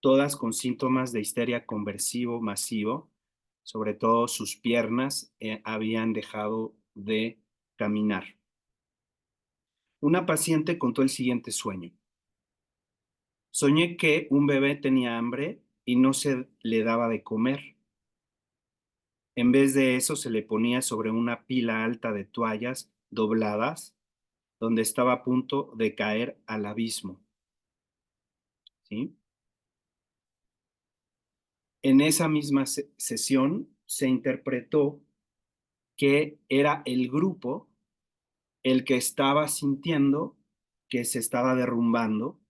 todas con síntomas de histeria conversivo masivo, sobre todo sus piernas habían dejado de caminar. Una paciente contó el siguiente sueño. Soñé que un bebé tenía hambre y no se le daba de comer. En vez de eso, se le ponía sobre una pila alta de toallas dobladas, donde estaba a punto de caer al abismo. ¿Sí? En esa misma sesión se interpretó que era el grupo el que estaba sintiendo que se estaba derrumbando.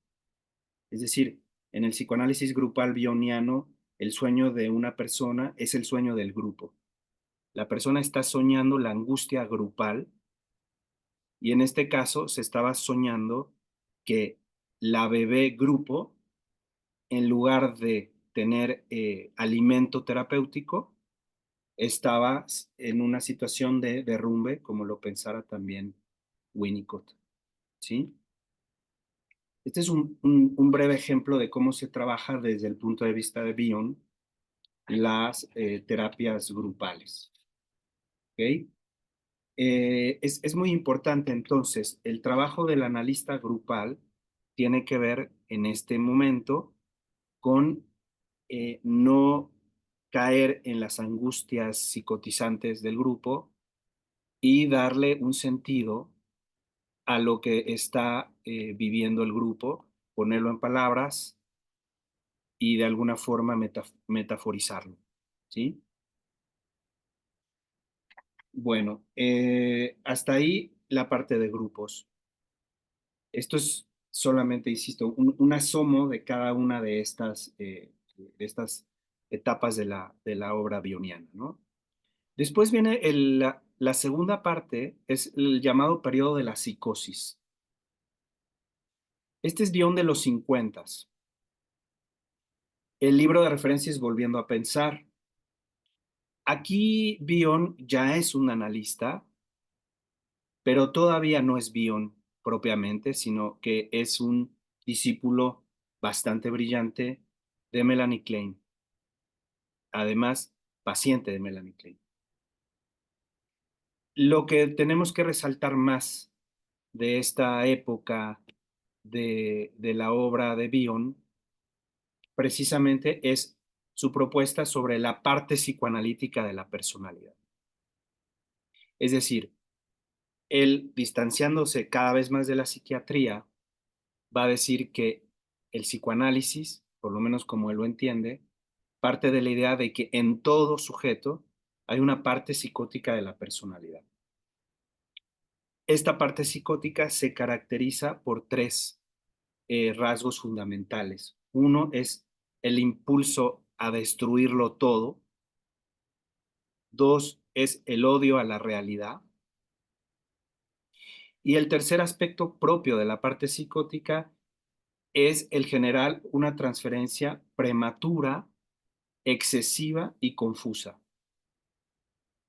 Es decir, en el psicoanálisis grupal bioniano, el sueño de una persona es el sueño del grupo. La persona está soñando la angustia grupal y en este caso se estaba soñando que la bebé grupo, en lugar de tener alimento terapéutico, estaba en una situación de derrumbe, como lo pensara también Winnicott. ¿Sí? Este es un breve ejemplo de cómo se trabaja desde el punto de vista de Bion las terapias grupales. ¿Ok? Es muy importante entonces, el trabajo del analista grupal tiene que ver en este momento con no caer en las angustias psicotizantes del grupo y darle un sentido a lo que está viviendo el grupo, ponerlo en palabras y de alguna forma metaforizarlo, ¿sí? Bueno, hasta ahí la parte de grupos. Esto es solamente, insisto, un asomo de cada una de estas etapas de la obra bioniana, ¿no? Después viene la segunda parte, es el llamado periodo de la psicosis. Este es Bion de los 50. El libro de referencia es Volviendo a Pensar. Aquí Bion ya es un analista, pero todavía no es Bion propiamente, sino que es un discípulo bastante brillante de Melanie Klein. Además, paciente de Melanie Klein. Lo que tenemos que resaltar más de esta época de la obra de Bion, precisamente es su propuesta sobre la parte psicoanalítica de la personalidad. Es decir, él, distanciándose cada vez más de la psiquiatría, va a decir que el psicoanálisis, por lo menos como él lo entiende, parte de la idea de que en todo sujeto hay una parte psicótica de la personalidad. Esta parte psicótica se caracteriza por tres rasgos fundamentales. Uno es el impulso a destruirlo todo. Dos es el odio a la realidad. Y el tercer aspecto propio de la parte psicótica es el generar una transferencia prematura, excesiva y confusa.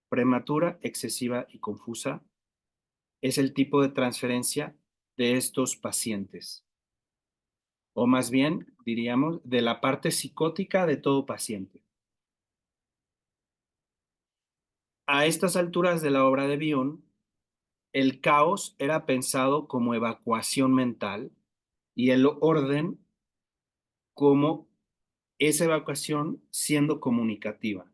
Prematura, excesiva y confusa es el tipo de transferencia de estos pacientes. O más bien, diríamos, de la parte psicótica de todo paciente. A estas alturas de la obra de Bion, el caos era pensado como evacuación mental y el orden como esa evacuación siendo comunicativa.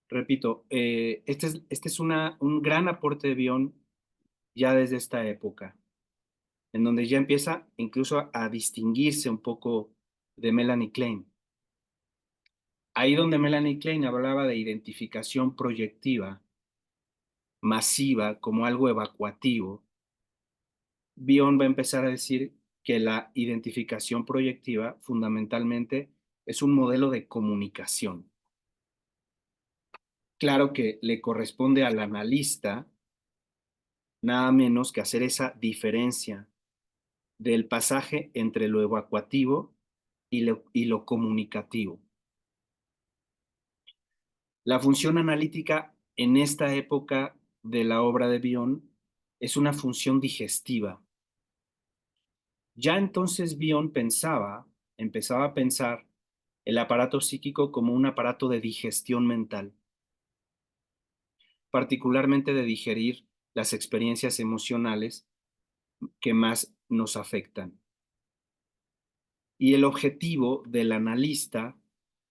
Repito, este es un gran aporte de Bion ya desde esta época, en donde ya empieza incluso a distinguirse un poco de Melanie Klein. Ahí donde Melanie Klein hablaba de identificación proyectiva, masiva, como algo evacuativo, Bion va a empezar a decir que la identificación proyectiva fundamentalmente es un modelo de comunicación. Claro que le corresponde al analista nada menos que hacer esa diferencia del pasaje entre lo evacuativo y lo comunicativo. La función analítica en esta época de la obra de Bion es una función digestiva. Ya entonces Bion empezaba a pensar el aparato psíquico como un aparato de digestión mental, particularmente de digerir las experiencias emocionales que más nos afectan. Y el objetivo del analista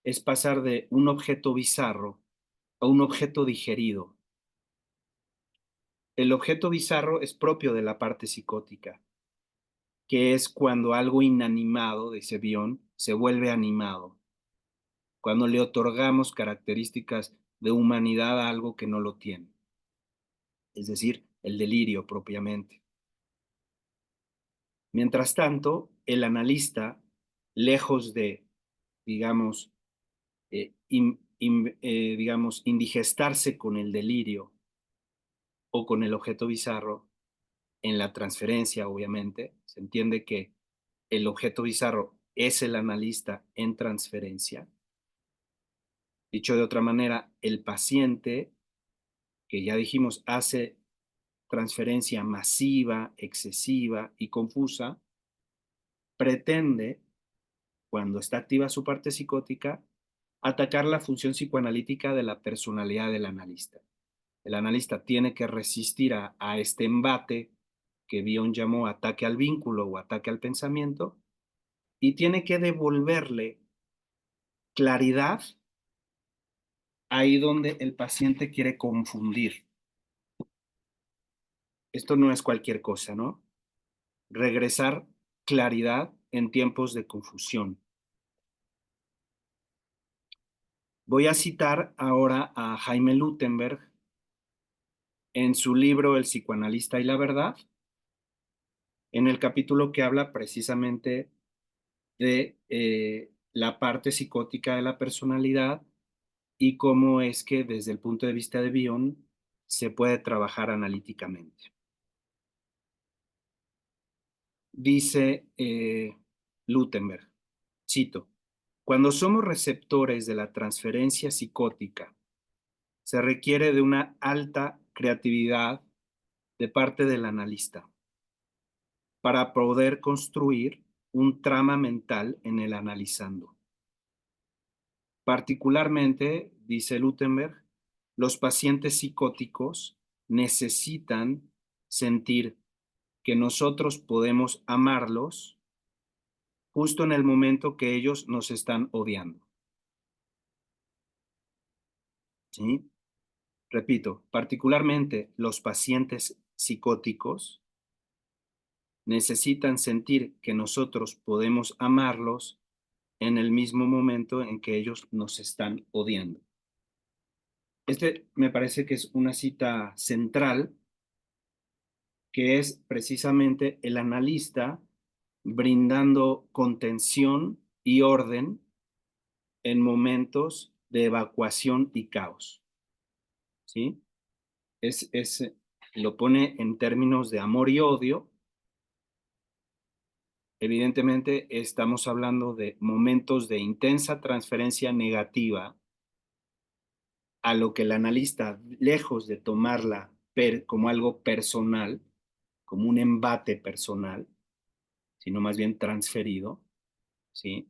es pasar de un objeto bizarro a un objeto digerido. El objeto bizarro es propio de la parte psicótica, que es cuando algo inanimado, dice Bion, se vuelve animado, cuando le otorgamos características de humanidad a algo que no lo tiene, es decir, el delirio propiamente. Mientras tanto, el analista, lejos de, digamos, digamos, indigestarse con el delirio o con el objeto bizarro, en la transferencia, obviamente, se entiende que el objeto bizarro es el analista en transferencia. Dicho de otra manera, el paciente, que ya dijimos, hace transferencia masiva, excesiva y confusa, pretende, cuando está activa su parte psicótica, atacar la función psicoanalítica de la personalidad del analista. El analista tiene que resistir a este embate que Bion llamó ataque al vínculo o ataque al pensamiento, y tiene que devolverle claridad ahí donde el paciente quiere confundir. Esto no es cualquier cosa, ¿no? Regresar claridad en tiempos de confusión. Voy a citar ahora a Jaime Lutemberg en su libro El psicoanalista y la verdad, en el capítulo que habla precisamente de la parte psicótica de la personalidad y cómo es que desde el punto de vista de Bion se puede trabajar analíticamente. Dice Lutemberg, cito, cuando somos receptores de la transferencia psicótica, se requiere de una alta creatividad de parte del analista para poder construir un trama mental en el analizando. Particularmente, dice Lutemberg, los pacientes psicóticos necesitan sentir que nosotros podemos amarlos justo en el momento que ellos nos están odiando. ¿Sí? Repito, particularmente los pacientes psicóticos necesitan sentir que nosotros podemos amarlos en el mismo momento en que ellos nos están odiando. Este me parece que es una cita central, que es precisamente el analista brindando contención y orden en momentos de evacuación y caos. ¿Sí? Lo pone en términos de amor y odio. Evidentemente estamos hablando de momentos de intensa transferencia negativa a lo que el analista, lejos de tomarla como algo personal, como un embate personal, sino más bien transferido, ¿sí?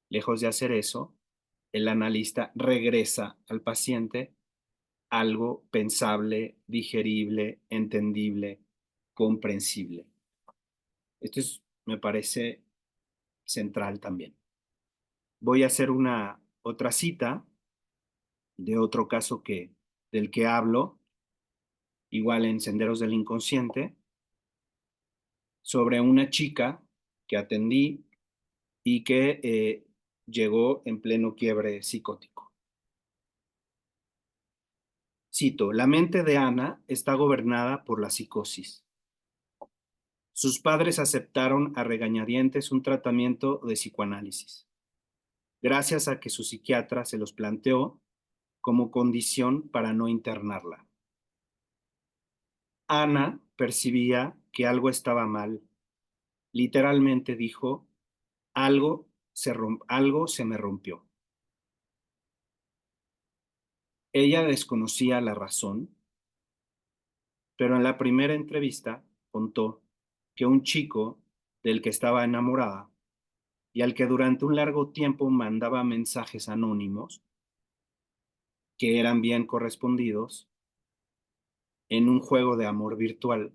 Lejos de hacer eso, el analista regresa al paciente algo pensable, digerible, entendible, comprensible. Esto me parece central también. Voy a hacer otra cita de otro caso del que hablo, igual en Senderos del Inconsciente, sobre una chica que atendí y que llegó en pleno quiebre psicótico. Cito, la mente de Ana está gobernada por la psicosis. Sus padres aceptaron a regañadientes un tratamiento de psicoanálisis, gracias a que su psiquiatra se los planteó como condición para no internarla. Ana percibía que algo estaba mal. Literalmente dijo, algo se me rompió. Ella desconocía la razón, pero en la primera entrevista contó que un chico del que estaba enamorada y al que durante un largo tiempo mandaba mensajes anónimos que eran bien correspondidos en un juego de amor virtual.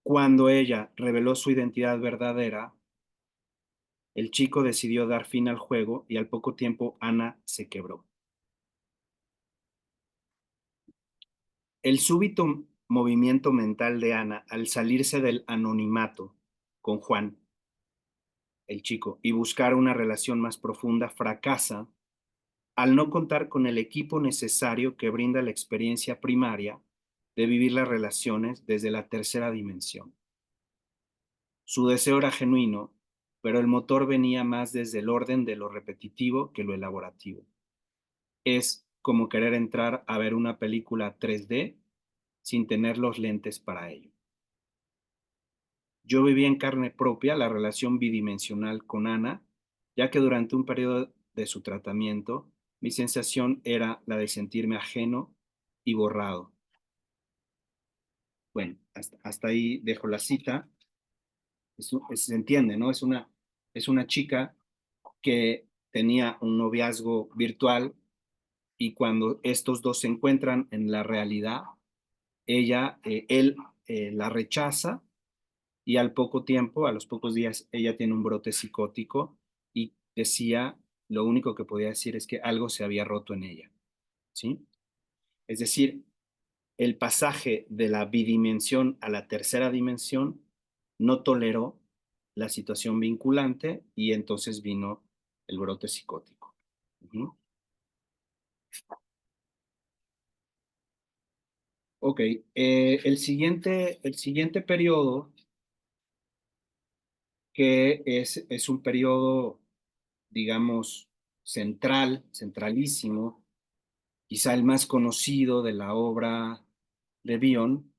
Cuando ella reveló su identidad verdadera, el chico decidió dar fin al juego y al poco tiempo Ana se quebró. El súbito movimiento mental de Ana al salirse del anonimato con Juan, el chico, y buscar una relación más profunda fracasa al no contar con el equipo necesario que brinda la experiencia primaria de vivir las relaciones desde la tercera dimensión. Su deseo era genuino, pero el motor venía más desde el orden de lo repetitivo que lo elaborativo. Es como querer entrar a ver una película 3D sin tener los lentes para ello. Yo viví en carne propia la relación bidimensional con Ana, ya que durante un periodo de su tratamiento, mi sensación era la de sentirme ajeno y borrado. Bueno, hasta ahí dejo la cita. se entiende, ¿no? Es una chica que tenía un noviazgo virtual y cuando estos dos se encuentran en la realidad, él la rechaza y al poco tiempo, a los pocos días, ella tiene un brote psicótico y decía, lo único que podía decir es que algo se había roto en ella, ¿sí? Es decir, el pasaje de la bidimensión a la tercera dimensión no toleró la situación vinculante y entonces vino el brote psicótico. Uh-huh. Ok, el siguiente periodo, que es un periodo, digamos, centralísimo, quizá el más conocido de la obra de Bion,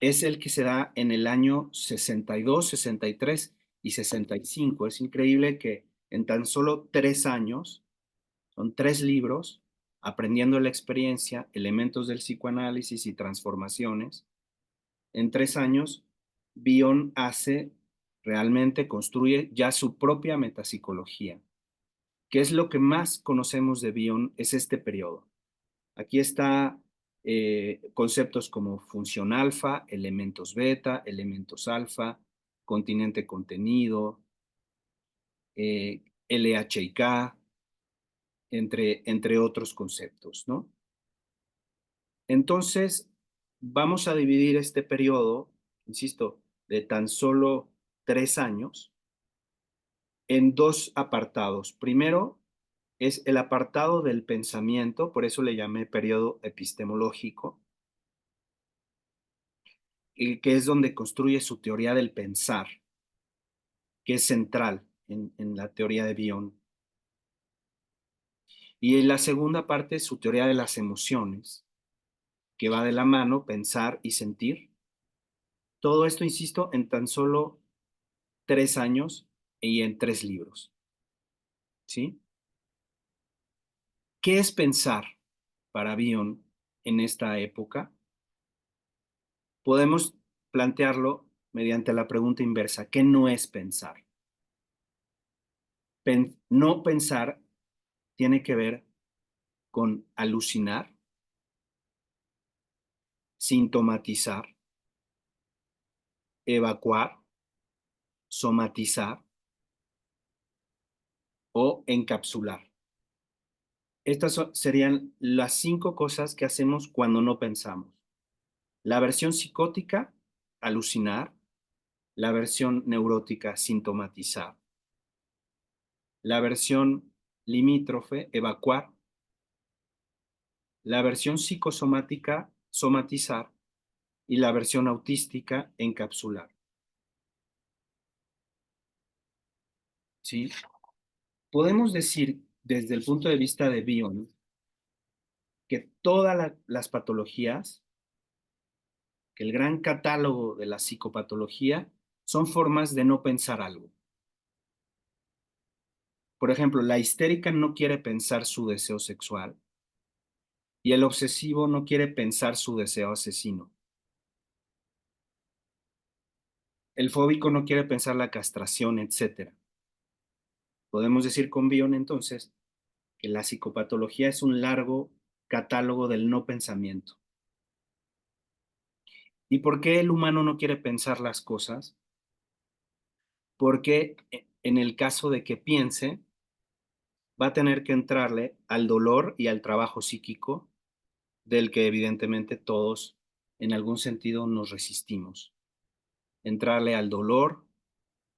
es el que se da en el año 62, 63 y 65. Es increíble que en tan solo 3 años, son 3 libros, aprendiendo la experiencia, elementos del psicoanálisis y transformaciones, en 3 años, Bion construye ya su propia metapsicología. ¿Qué es lo que más conocemos de Bion? Es este periodo. Aquí está conceptos como función alfa, elementos beta, elementos alfa, continente contenido, LH y K, entre otros conceptos, ¿no? Entonces, vamos a dividir este periodo, insisto, de tan solo 3 años, en 2 apartados. Primero es el apartado del pensamiento, por eso le llamé periodo epistemológico, que es donde construye su teoría del pensar, que es central en la teoría de Bion. Y en la segunda parte, su teoría de las emociones, que va de la mano pensar y sentir. Todo esto, insisto, en tan solo 3 años y en 3 libros. ¿Sí? ¿Qué es pensar para Bion en esta época? Podemos plantearlo mediante la pregunta inversa: ¿qué no es pensar? No pensar tiene que ver con alucinar, sintomatizar, evacuar, somatizar o encapsular. Estas serían las 5 cosas que hacemos cuando no pensamos. La versión psicótica, alucinar. La versión neurótica, sintomatizar. La versión limítrofe, evacuar. La versión psicosomática, somatizar. Y la versión autística, encapsular. ¿Sí? Podemos decir, desde el punto de vista de Bion, que todas las patologías, que el gran catálogo de la psicopatología, son formas de no pensar algo. Por ejemplo, la histérica no quiere pensar su deseo sexual y el obsesivo no quiere pensar su deseo asesino. El fóbico no quiere pensar la castración, etc. Podemos decir con Bion, entonces, que la psicopatología es un largo catálogo del no pensamiento. ¿Y por qué el humano no quiere pensar las cosas? Porque en el caso de que piense, va a tener que entrarle al dolor y al trabajo psíquico, del que evidentemente todos en algún sentido nos resistimos. Entrarle al dolor,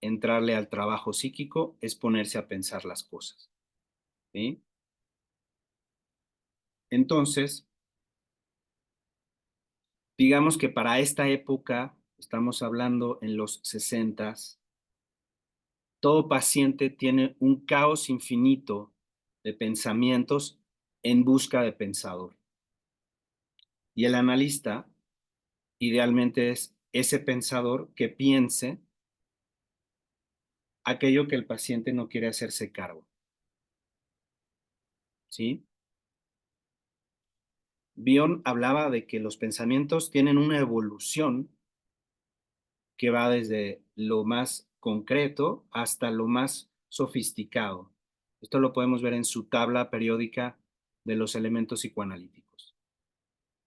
entrarle al trabajo psíquico, es ponerse a pensar las cosas. ¿Sí? Entonces, digamos que para esta época, estamos hablando en los 60s, todo paciente tiene un caos infinito de pensamientos en busca de pensador. Y el analista idealmente es ese pensador que piense aquello que el paciente no quiere hacerse cargo. ¿Sí? Bion hablaba de que los pensamientos tienen una evolución que va desde lo más concreto hasta lo más sofisticado. Esto lo podemos ver en su tabla periódica de los elementos psicoanalíticos,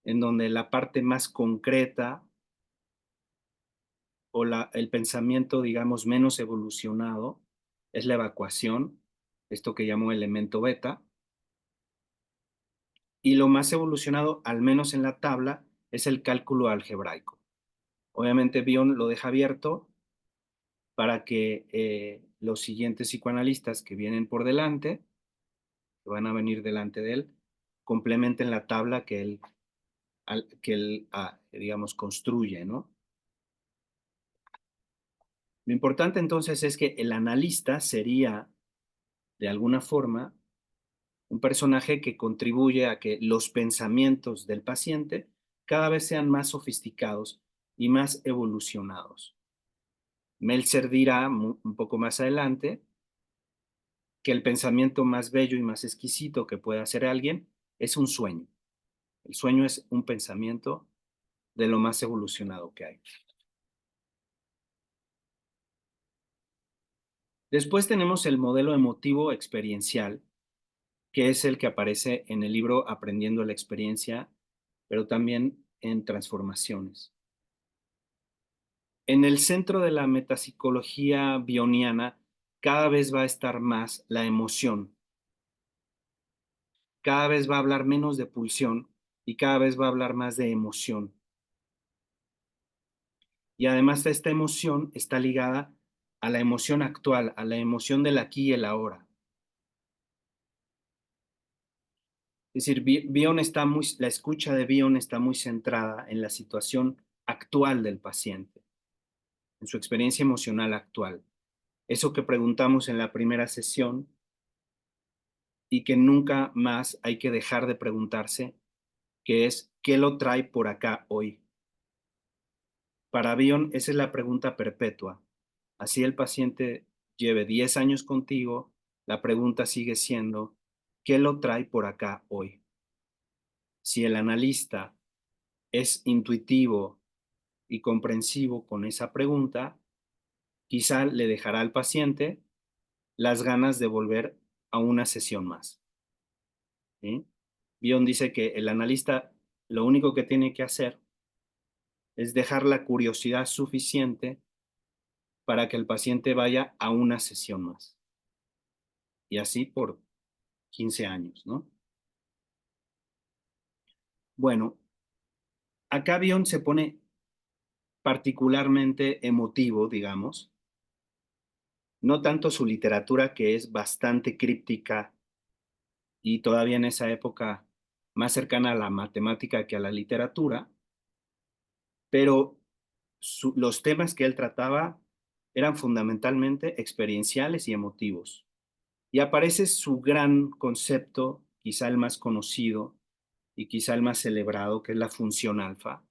en donde la parte más concreta o el pensamiento, digamos, menos evolucionado es la evacuación, esto que llamó elemento beta, y lo más evolucionado, al menos en la tabla, es el cálculo algebraico. Obviamente Bion lo deja abierto para que los siguientes psicoanalistas que vienen por delante, que van a venir delante de él, complementen la tabla que él digamos, construye, ¿no? Lo importante entonces es que el analista sería, de alguna forma, un personaje que contribuye a que los pensamientos del paciente cada vez sean más sofisticados y más evolucionados. Meltzer dirá un poco más adelante que el pensamiento más bello y más exquisito que puede hacer alguien es un sueño. El sueño es un pensamiento de lo más evolucionado que hay. Después tenemos el modelo emotivo experiencial, que es el que aparece en el libro Aprendiendo la Experiencia, pero también en Transformaciones. En el centro de la metapsicología bioniana, cada vez va a estar más la emoción. Cada vez va a hablar menos de pulsión y cada vez va a hablar más de emoción. Y además esta emoción está ligada a la emoción actual, a la emoción del aquí y el ahora. Es decir, la escucha de Bion está muy centrada en la situación actual del paciente, en su experiencia emocional actual. Eso que preguntamos en la primera sesión y que nunca más hay que dejar de preguntarse, que es, ¿qué lo trae por acá hoy? Para Bion, esa es la pregunta perpetua. Así el paciente lleve 10 años contigo, la pregunta sigue siendo, ¿qué lo trae por acá hoy? Si el analista es intuitivo y comprensivo con esa pregunta, quizá le dejará al paciente las ganas de volver a una sesión más. ¿Sí? Bion dice que el analista lo único que tiene que hacer es dejar la curiosidad suficiente para que el paciente vaya a una sesión más. Y así por 15 años, ¿no? Bueno, acá Bion se pone particularmente emotivo, digamos, no tanto su literatura, que es bastante críptica y todavía en esa época más cercana a la matemática que a la literatura, pero los temas que él trataba eran fundamentalmente experienciales y emotivos. Y aparece su gran concepto, quizá el más conocido y quizá el más celebrado, que es la función alfa.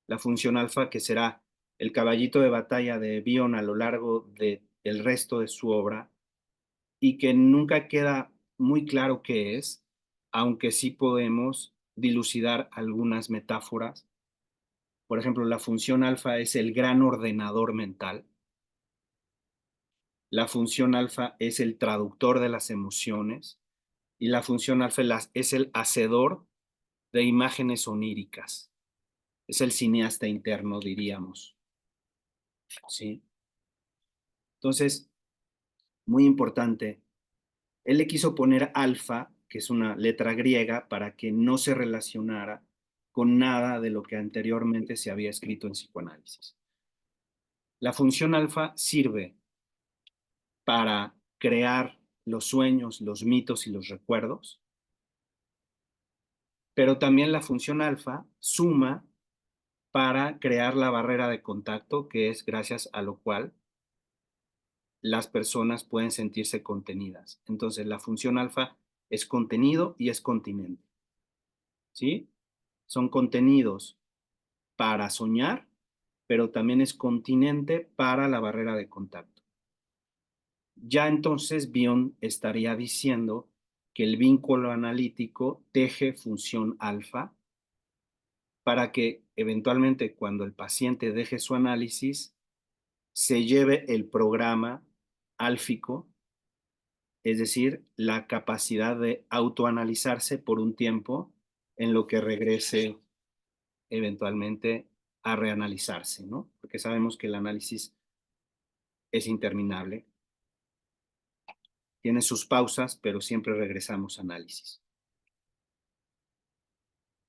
La función alfa que será el caballito de batalla de Bion a lo largo del resto de su obra y que nunca queda muy claro qué es, aunque sí podemos dilucidar algunas metáforas. Por ejemplo, la función alfa es el gran ordenador mental. La función alfa es el traductor de las emociones y la función alfa es el hacedor de imágenes oníricas. Es el cineasta interno, diríamos. ¿Sí? Entonces, muy importante, él le quiso poner alfa, que es una letra griega, para que no se relacionara con nada de lo que anteriormente se había escrito en psicoanálisis. La función alfa sirve para crear los sueños, los mitos y los recuerdos, pero también la función alfa suma para crear la barrera de contacto, que es gracias a lo cual las personas pueden sentirse contenidas. Entonces, la función alfa es contenido y es continente. ¿Sí? Son contenidos para soñar, pero también es continente para la barrera de contacto. Ya entonces Bion estaría diciendo que el vínculo analítico teje función alfa para que eventualmente cuando el paciente deje su análisis, se lleve el programa álfico, es decir, la capacidad de autoanalizarse por un tiempo en lo que regrese eventualmente a reanalizarse, ¿no? Porque sabemos que el análisis es interminable, tiene sus pausas, pero siempre regresamos a análisis.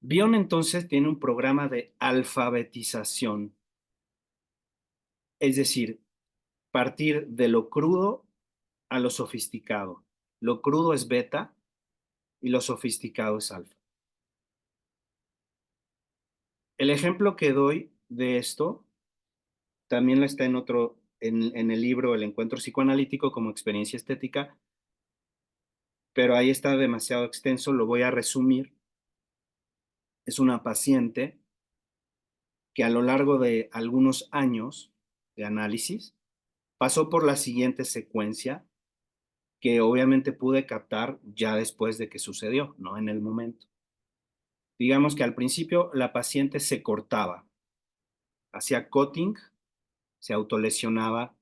Bion entonces tiene un programa de alfabetización, es decir, partir de lo crudo a lo sofisticado. Lo crudo es beta y lo sofisticado es alfa. El ejemplo que doy de esto también lo está en el libro El encuentro psicoanalítico como experiencia estética, pero ahí está demasiado extenso, lo voy a resumir. Es una paciente que a lo largo de algunos años de análisis pasó por la siguiente secuencia que obviamente pude captar ya después de que sucedió, no en el momento. Digamos que al principio la paciente se cortaba, hacía cutting, se autolesionaba.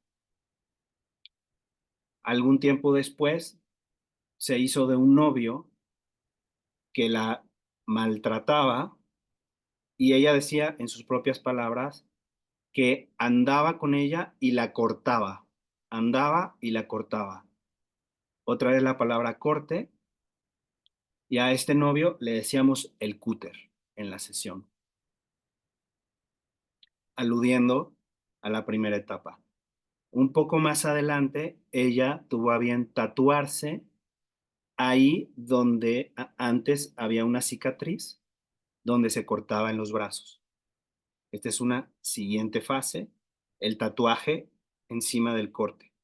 Algún tiempo después se hizo de un novio que la maltrataba y ella decía en sus propias palabras que andaba con ella y la cortaba, andaba y la cortaba. Otra vez la palabra corte, y a este novio le decíamos el cúter en la sesión, aludiendo a la primera etapa. Un poco más adelante, ella tuvo a bien tatuarse ahí donde antes había una cicatriz, donde se cortaba en los brazos. Esta es una siguiente fase, el tatuaje encima del corte.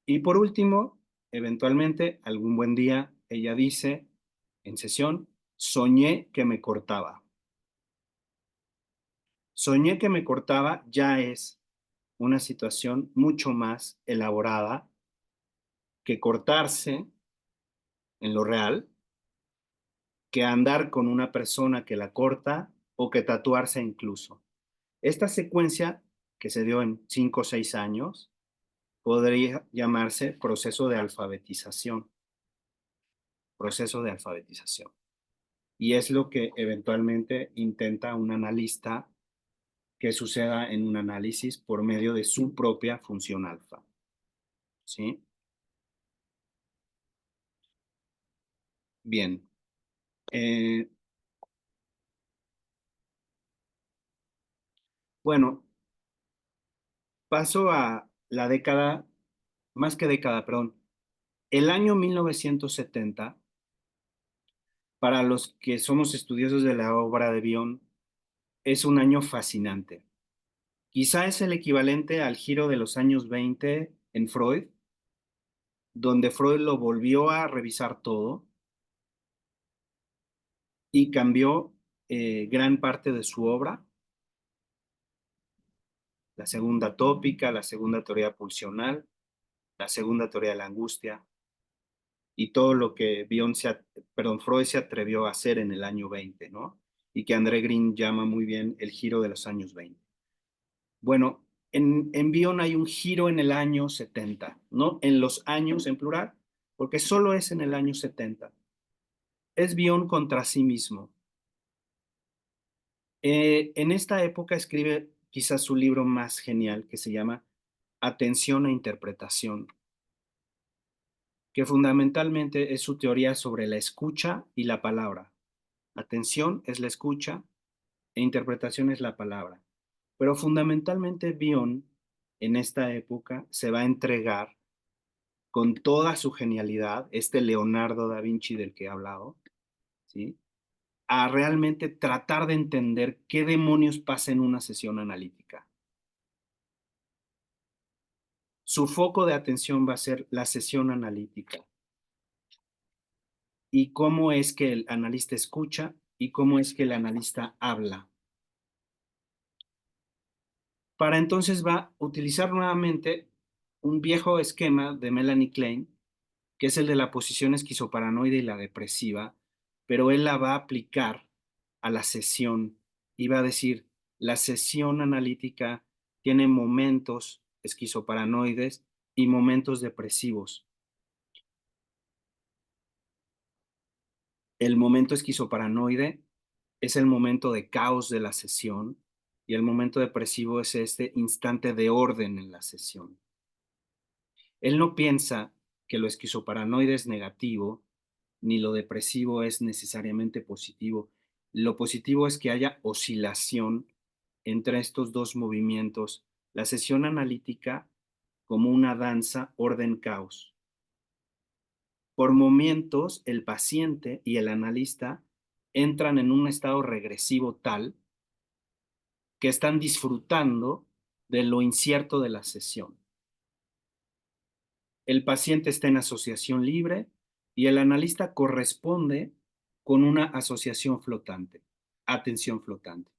Y por último, eventualmente, algún buen día, ella dice en sesión, soñé que me cortaba. Soñé que me cortaba ya es una situación mucho más elaborada que cortarse en lo real, que andar con una persona que la corta o que tatuarse incluso. Esta secuencia, que se dio en 5 o 6 años, podría llamarse proceso de alfabetización. Proceso de alfabetización. Y es lo que eventualmente intenta un analista que suceda en un análisis por medio de su propia función alfa. ¿Sí? Bien. Bueno, paso a la década, más que década, perdón. El año 1970, para los que somos estudiosos de la obra de Bion, es un año fascinante. Quizá es el equivalente al giro de los años 20 en Freud, donde Freud lo volvió a revisar todo y cambió gran parte de su obra, la segunda tópica, la segunda teoría pulsional, la segunda teoría de la angustia y todo lo que Freud se atrevió a hacer en el año 20, ¿no? Y que André Green llama muy bien el giro de los años 20. Bueno, en Bion hay un giro en el año 70, ¿no? En los años en plural, porque solo es en el año 70. Es Bion contra sí mismo. En esta época escribe quizás su libro más genial que se llama Atención e Interpretación, que fundamentalmente es su teoría sobre la escucha y la palabra. Atención es la escucha e interpretación es la palabra. Pero fundamentalmente Bion en esta época se va a entregar con toda su genialidad, este Leonardo da Vinci del que he hablado, ¿sí? A realmente tratar de entender qué demonios pasa en una sesión analítica. Su foco de atención va a ser la sesión analítica y cómo es que el analista escucha y cómo es que el analista habla. Para entonces va a utilizar nuevamente un viejo esquema de Melanie Klein, que es el de la posición esquizoparanoide y la depresiva, pero él la va a aplicar a la sesión. Iba a decir, la sesión analítica tiene momentos esquizoparanoides y momentos depresivos. El momento esquizoparanoide es el momento de caos de la sesión y el momento depresivo es este instante de orden en la sesión. Él no piensa que lo esquizoparanoide es negativo, ni lo depresivo es necesariamente positivo. Lo positivo es que haya oscilación entre estos dos movimientos, la sesión analítica como una danza orden-caos. Por momentos, el paciente y el analista entran en un estado regresivo tal que están disfrutando de lo incierto de la sesión. El paciente está en asociación libre y el analista corresponde con una asociación flotante, atención flotante.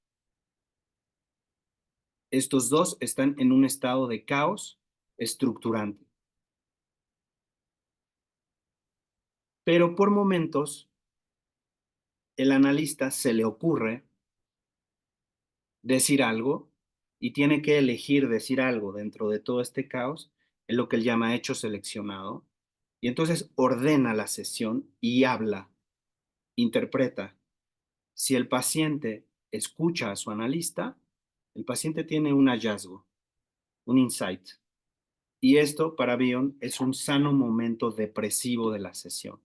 Estos dos están en un estado de caos estructurante. Pero por momentos, el analista se le ocurre decir algo y tiene que elegir decir algo dentro de todo este caos, es lo que él llama hecho seleccionado, y entonces ordena la sesión y habla, interpreta. Si el paciente escucha a su analista, el paciente tiene un hallazgo, un insight. Y esto para Bion es un sano momento depresivo de la sesión.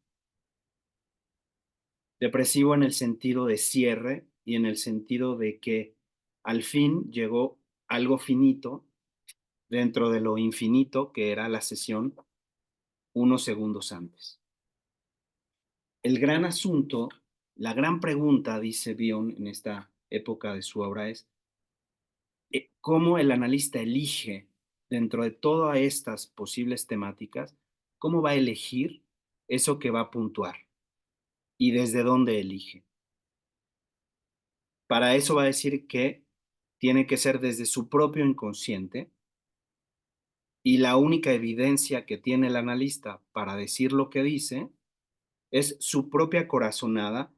Depresivo en el sentido de cierre y en el sentido de que al fin llegó algo finito dentro de lo infinito que era la sesión unos segundos antes. El gran asunto, la gran pregunta, dice Bion en esta época de su obra, es cómo el analista elige dentro de todas estas posibles temáticas, cómo va a elegir eso que va a puntuar y desde dónde elige. Para eso va a decir que tiene que ser desde su propio inconsciente y la única evidencia que tiene el analista para decir lo que dice es su propia corazonada.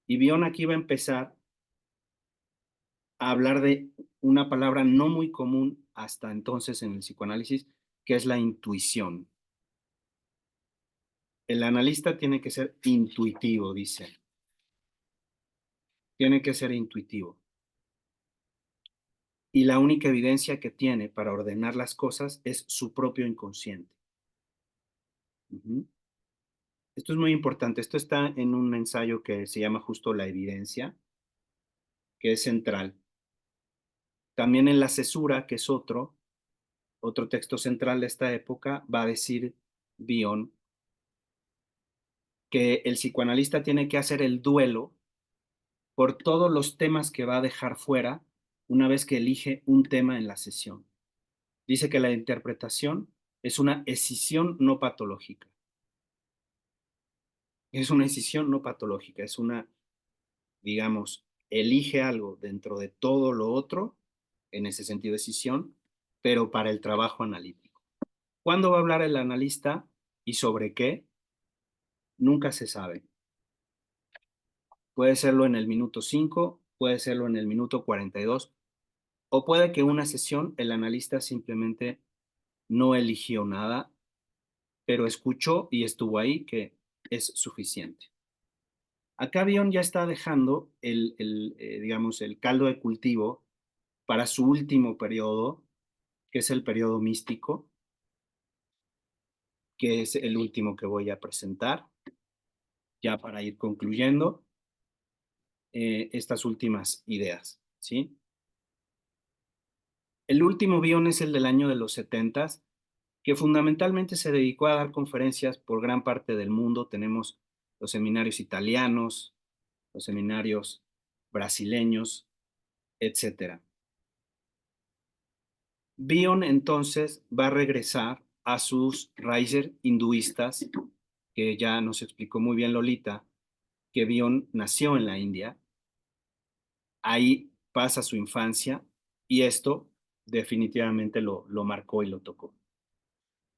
Y Bion aquí va a empezar a hablar de una palabra no muy común hasta entonces en el psicoanálisis, que es la intuición. El analista tiene que ser intuitivo, dice. Tiene que ser intuitivo. Y la única evidencia que tiene para ordenar las cosas es su propio inconsciente. Esto es muy importante. Esto está en un ensayo que se llama justo La evidencia, que es central. También en La cesura, que es otro texto central de esta época, va a decir Bion que el psicoanalista tiene que hacer el duelo por todos los temas que va a dejar fuera una vez que elige un tema en la sesión. Dice que la interpretación es una escisión no patológica. Es una escisión no patológica, es una, digamos, elige algo dentro de todo lo otro, en ese sentido de escisión, pero para el trabajo analítico. ¿Cuándo va a hablar el analista y sobre qué? Nunca se sabe. Puede serlo en el minuto 5, puede serlo en el minuto 42, o puede que una sesión el analista simplemente no eligió nada, pero escuchó y estuvo ahí, que es suficiente. Acá Bion ya está dejando digamos, el caldo de cultivo para su último periodo, que es el periodo místico, que es el último que voy a presentar, ya para ir concluyendo estas últimas ideas, ¿sí? El último Bion es el del año de los 70, que fundamentalmente se dedicó a dar conferencias por gran parte del mundo. Tenemos los seminarios italianos, los seminarios brasileños, etc. Bion entonces va a regresar a sus raíces hinduistas, que ya nos explicó muy bien Lolita, que Bion nació en la India, ahí pasa su infancia y esto definitivamente lo marcó y lo tocó.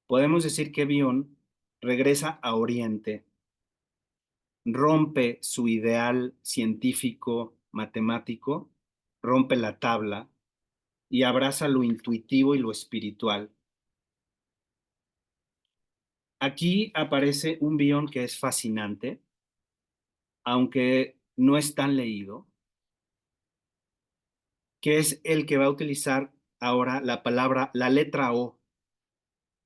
Podemos decir que Bion regresa a Oriente, rompe su ideal científico matemático, rompe la tabla y abraza lo intuitivo y lo espiritual. Aquí aparece un Bion que es fascinante, aunque no es tan leído, que es el que va a utilizar ahora la palabra, la letra O,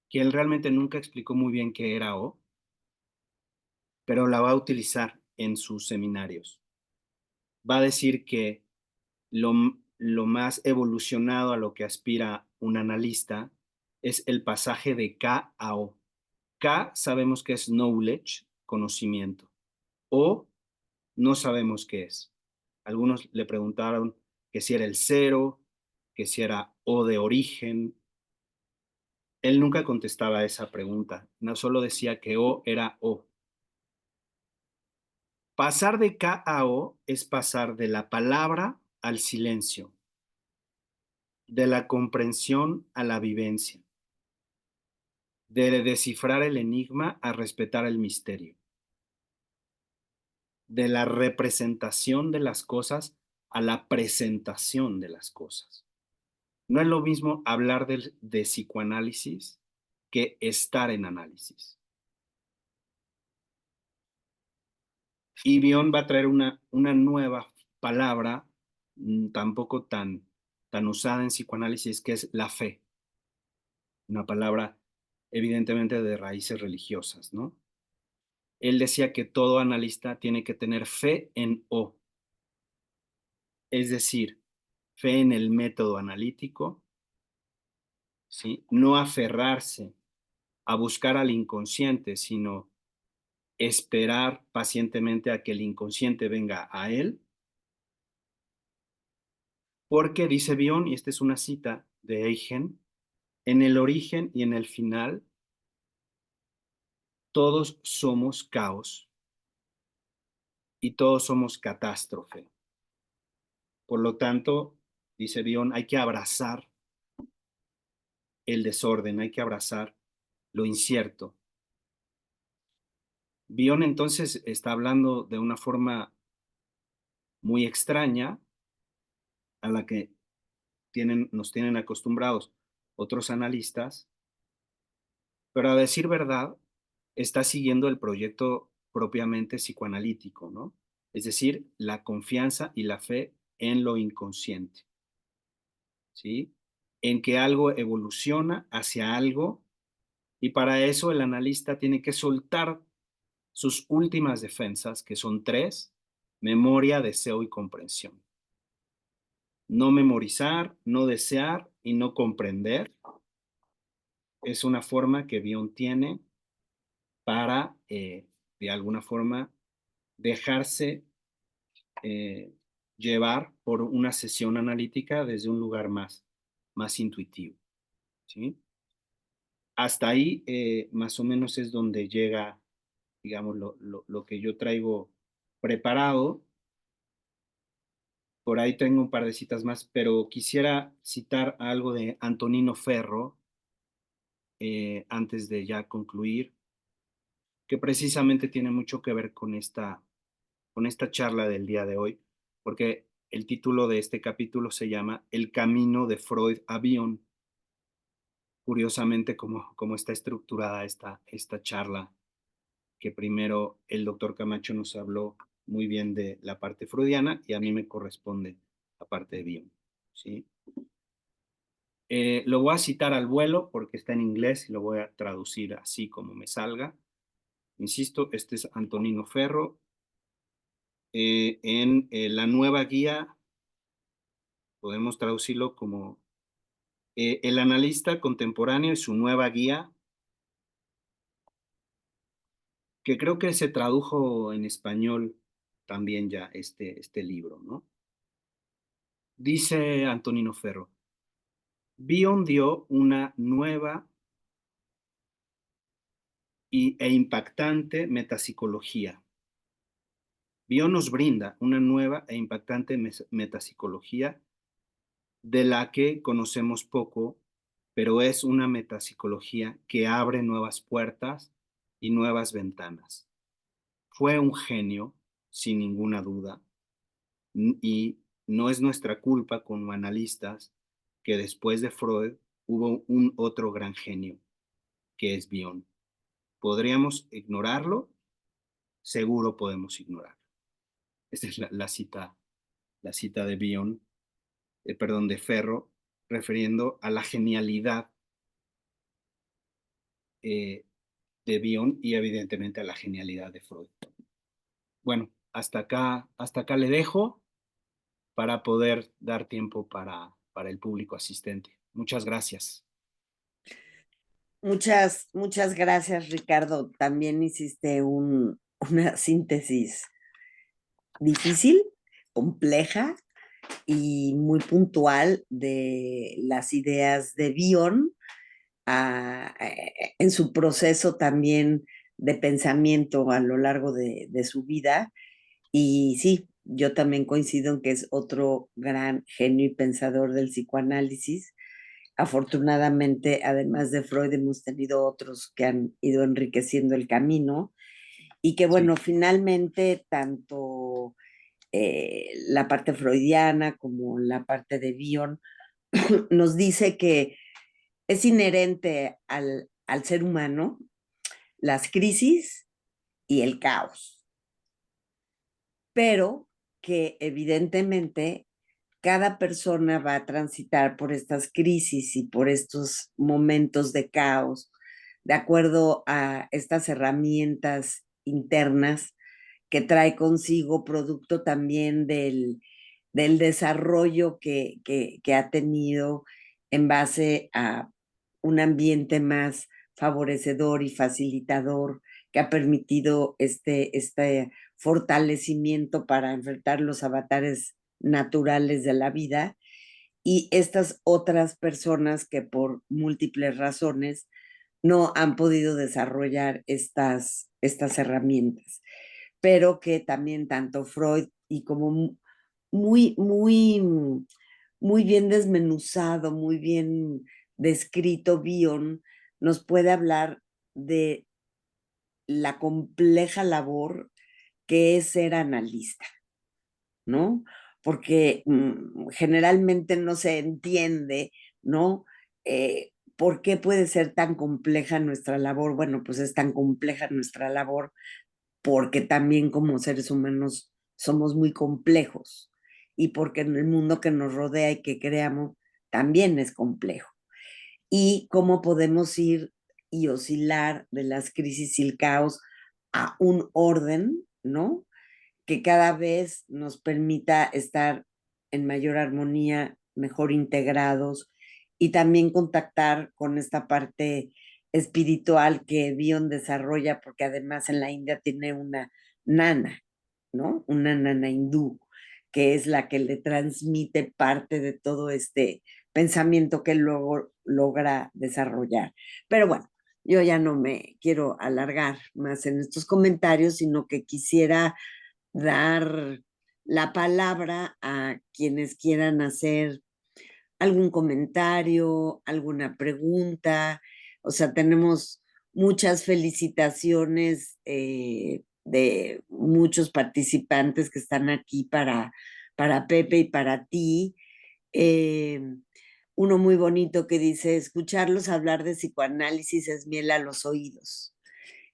que él realmente nunca explicó muy bien qué era O, pero la va a utilizar en sus seminarios. Va a decir que lo, lo más evolucionado a lo que aspira un analista es el pasaje de K a O. K sabemos que es knowledge, conocimiento. O no sabemos qué es. Algunos le preguntaron que si era el cero, que si era O de origen. Él nunca contestaba esa pregunta, no solo decía que O era O. Pasar de K a O es pasar de la palabra al silencio, de la comprensión a la vivencia, de descifrar el enigma a respetar el misterio, de la representación de las cosas a la presentación de las cosas. No es lo mismo hablar de psicoanálisis que estar en análisis. Y Bion va a traer una nueva palabra, tampoco tan usada en psicoanálisis, que es la fe. Una palabra evidentemente de raíces religiosas, ¿no? Él decía que todo analista tiene que tener fe en O, es decir, fe en el método analítico, ¿sí? No aferrarse a buscar al inconsciente, sino esperar pacientemente a que el inconsciente venga a él, porque dice Bion, y esta es una cita de Eigen, en el origen y en el final, todos somos caos y todos somos catástrofe. Por lo tanto, dice Bion, hay que abrazar el desorden, hay que abrazar lo incierto. Bion entonces está hablando de una forma muy extraña a la que nos tienen acostumbrados otros analistas, pero a decir verdad, está siguiendo el proyecto propiamente psicoanalítico, ¿no? Es decir, la confianza y la fe en lo inconsciente, ¿sí? En que algo evoluciona hacia algo y para eso el analista tiene que soltar sus últimas defensas, que son tres: memoria, deseo y comprensión. No memorizar, no desear y no comprender es una forma que Bion tiene para, de alguna forma, dejarse llevar por una sesión analítica desde un lugar más intuitivo, ¿sí? Hasta ahí, más o menos es donde llega, digamos, lo que yo traigo preparado. Por ahí tengo un par de citas más, pero quisiera citar algo de Antonino Ferro antes de ya concluir, que precisamente tiene mucho que ver con esta charla del día de hoy, porque el título de este capítulo se llama El camino de Freud a Bion. Curiosamente, como está estructurada esta charla, que primero el doctor Camacho nos habló muy bien de la parte freudiana y a mí me corresponde la parte de Bion, ¿sí? Lo voy a citar al vuelo porque está en inglés y lo voy a traducir así como me salga. Insisto, este es Antonino Ferro en la nueva guía, podemos traducirlo como el analista contemporáneo y su nueva guía, que creo que se tradujo en español también ya este libro, ¿no? Dice Antonino Ferro, Bion dio una nueva e impactante metapsicología. Bion nos brinda una nueva e impactante metapsicología de la que conocemos poco, pero es una metapsicología que abre nuevas puertas y nuevas ventanas. Fue un genio, sin ninguna duda, Y no es nuestra culpa como analistas que después de Freud hubo un otro gran genio, que es Bion. ¿Podríamos ignorarlo? Seguro podemos ignorarlo. Esta es la cita de Bion, perdón, de Ferro, refiriendo a la genialidad de Bion y evidentemente a la genialidad de Freud. Bueno, hasta acá le dejo para poder dar tiempo para el público asistente. Muchas gracias. Muchas gracias, Ricardo. También hiciste una síntesis difícil, compleja y muy puntual de las ideas de Bion en su proceso también de pensamiento a lo largo de su vida. Y sí, yo también coincido en que es otro gran genio y pensador del psicoanálisis. Afortunadamente, además de Freud, hemos tenido otros que han ido enriqueciendo el camino y que, bueno, Sí. finalmente, tanto la parte freudiana como la parte de Bion nos dice que es inherente al ser humano las crisis y el caos, pero que evidentemente cada persona va a transitar por estas crisis y por estos momentos de caos, de acuerdo a estas herramientas internas que trae consigo, producto también del desarrollo que ha tenido en base a un ambiente más favorecedor y facilitador que ha permitido este fortalecimiento para enfrentar los avatares naturales de la vida y estas otras personas que por múltiples razones no han podido desarrollar estas herramientas, pero que también tanto Freud y como muy, muy, muy bien desmenuzado, muy bien descrito Bion, nos puede hablar de la compleja labor que es ser analista, ¿no? Porque generalmente no se entiende, ¿no? ¿Por qué puede ser tan compleja nuestra labor? Bueno, pues es tan compleja nuestra labor porque también como seres humanos somos muy complejos y porque en el mundo que nos rodea y que creamos también es complejo. Y cómo podemos ir y oscilar de las crisis y el caos a un orden, ¿no? Que cada vez nos permita estar en mayor armonía, mejor integrados y también contactar con esta parte espiritual que Bion desarrolla, porque además en la India tiene una nana, ¿no? Una nana hindú, que es la que le transmite parte de todo este pensamiento que luego logra desarrollar. Pero bueno, yo ya no me quiero alargar más en estos comentarios, sino que quisiera dar la palabra a quienes quieran hacer algún comentario, alguna pregunta. O sea, tenemos muchas felicitaciones de muchos participantes que están aquí para Pepe y para ti. Eh, Uno muy bonito que dice, escucharlos hablar de psicoanálisis es miel a los oídos.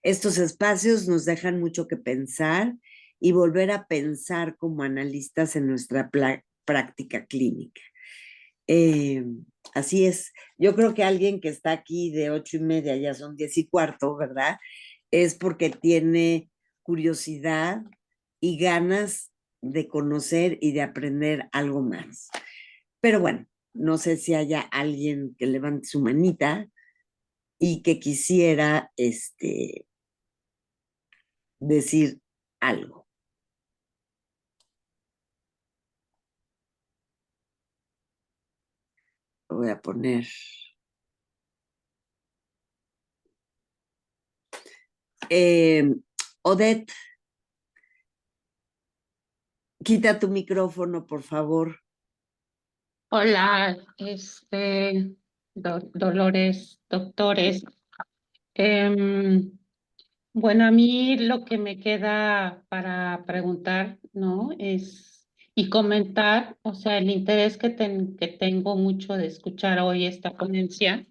Estos espacios nos dejan mucho que pensar y volver a pensar como analistas en nuestra práctica clínica. Eh, Así es. Yo creo que alguien que está aquí de 8:30, ya son 10:15, ¿verdad? Es porque tiene curiosidad y ganas de conocer y de aprender algo más. Pero bueno, no sé si haya alguien que levante su manita y que quisiera decir algo. Lo voy a poner. Odette, quita tu micrófono, por favor. Hola, Dolores, doctores. Em, bueno, a mí lo que me queda para preguntar, ¿no? Es y comentar, o sea, el interés que tengo mucho de escuchar hoy esta ponencia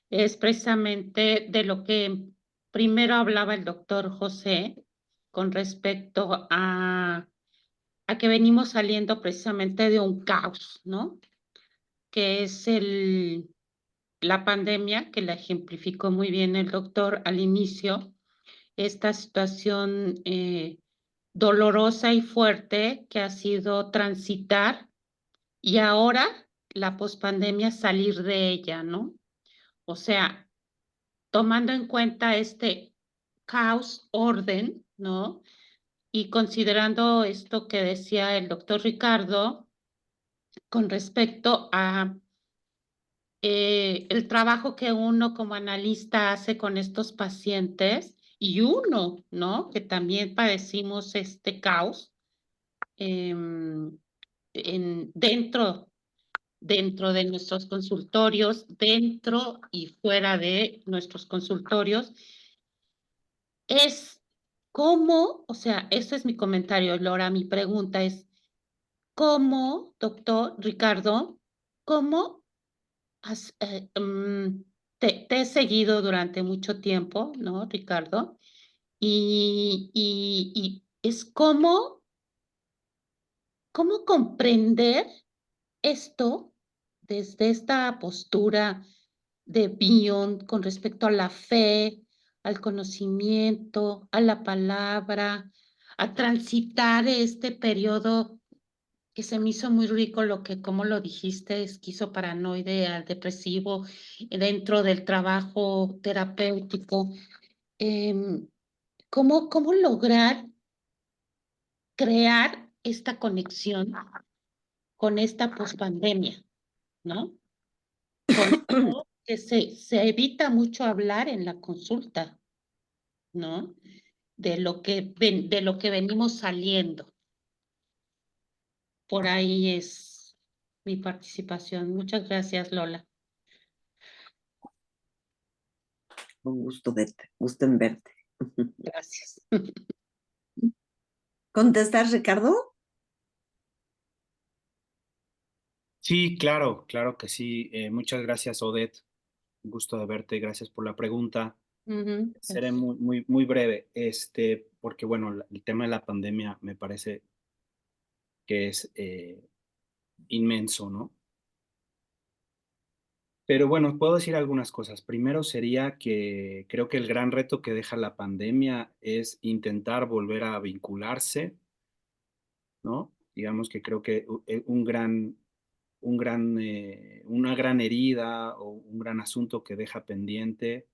es precisamente de lo que primero hablaba el doctor José con respecto a que venimos saliendo precisamente de un caos, ¿no? Que es la pandemia, que la ejemplificó muy bien el doctor al inicio, esta situación dolorosa y fuerte que ha sido transitar y ahora la pospandemia salir de ella, ¿no? O sea, tomando en cuenta este caos, orden, ¿no? Y considerando esto que decía el doctor Ricardo con respecto a el trabajo que uno como analista hace con estos pacientes y uno, ¿no? Que también padecimos este caos dentro de nuestros consultorios, dentro y fuera de nuestros consultorios, es cómo, o sea, ese es mi comentario, Laura, mi pregunta es, ¿cómo, doctor Ricardo, cómo te he seguido durante mucho tiempo, ¿no, Ricardo? Y es cómo comprender esto desde esta postura de Bion con respecto a la fe, al conocimiento, a la palabra, a transitar este periodo que se me hizo muy rico lo que, como lo dijiste, esquizoparanoide, al depresivo, dentro del trabajo terapéutico. ¿Cómo lograr crear esta conexión con esta pospandemia, ¿no? Con esto que se evita mucho hablar en la consulta, ¿no? De lo que venimos saliendo. Por ahí es mi participación. Muchas gracias, Lola. Un gusto en verte. Gracias. ¿Contestas, Ricardo? Sí, claro, claro que sí. Muchas gracias, Odette. Un gusto de verte. Gracias por la pregunta. Seré muy, muy, muy breve, porque bueno, el tema de la pandemia me parece que es inmenso, ¿no? Pero bueno, puedo decir algunas cosas. Primero sería que creo que el gran reto que deja la pandemia es intentar volver a vincularse, ¿no? Digamos que creo que una gran herida o un gran asunto que deja pendiente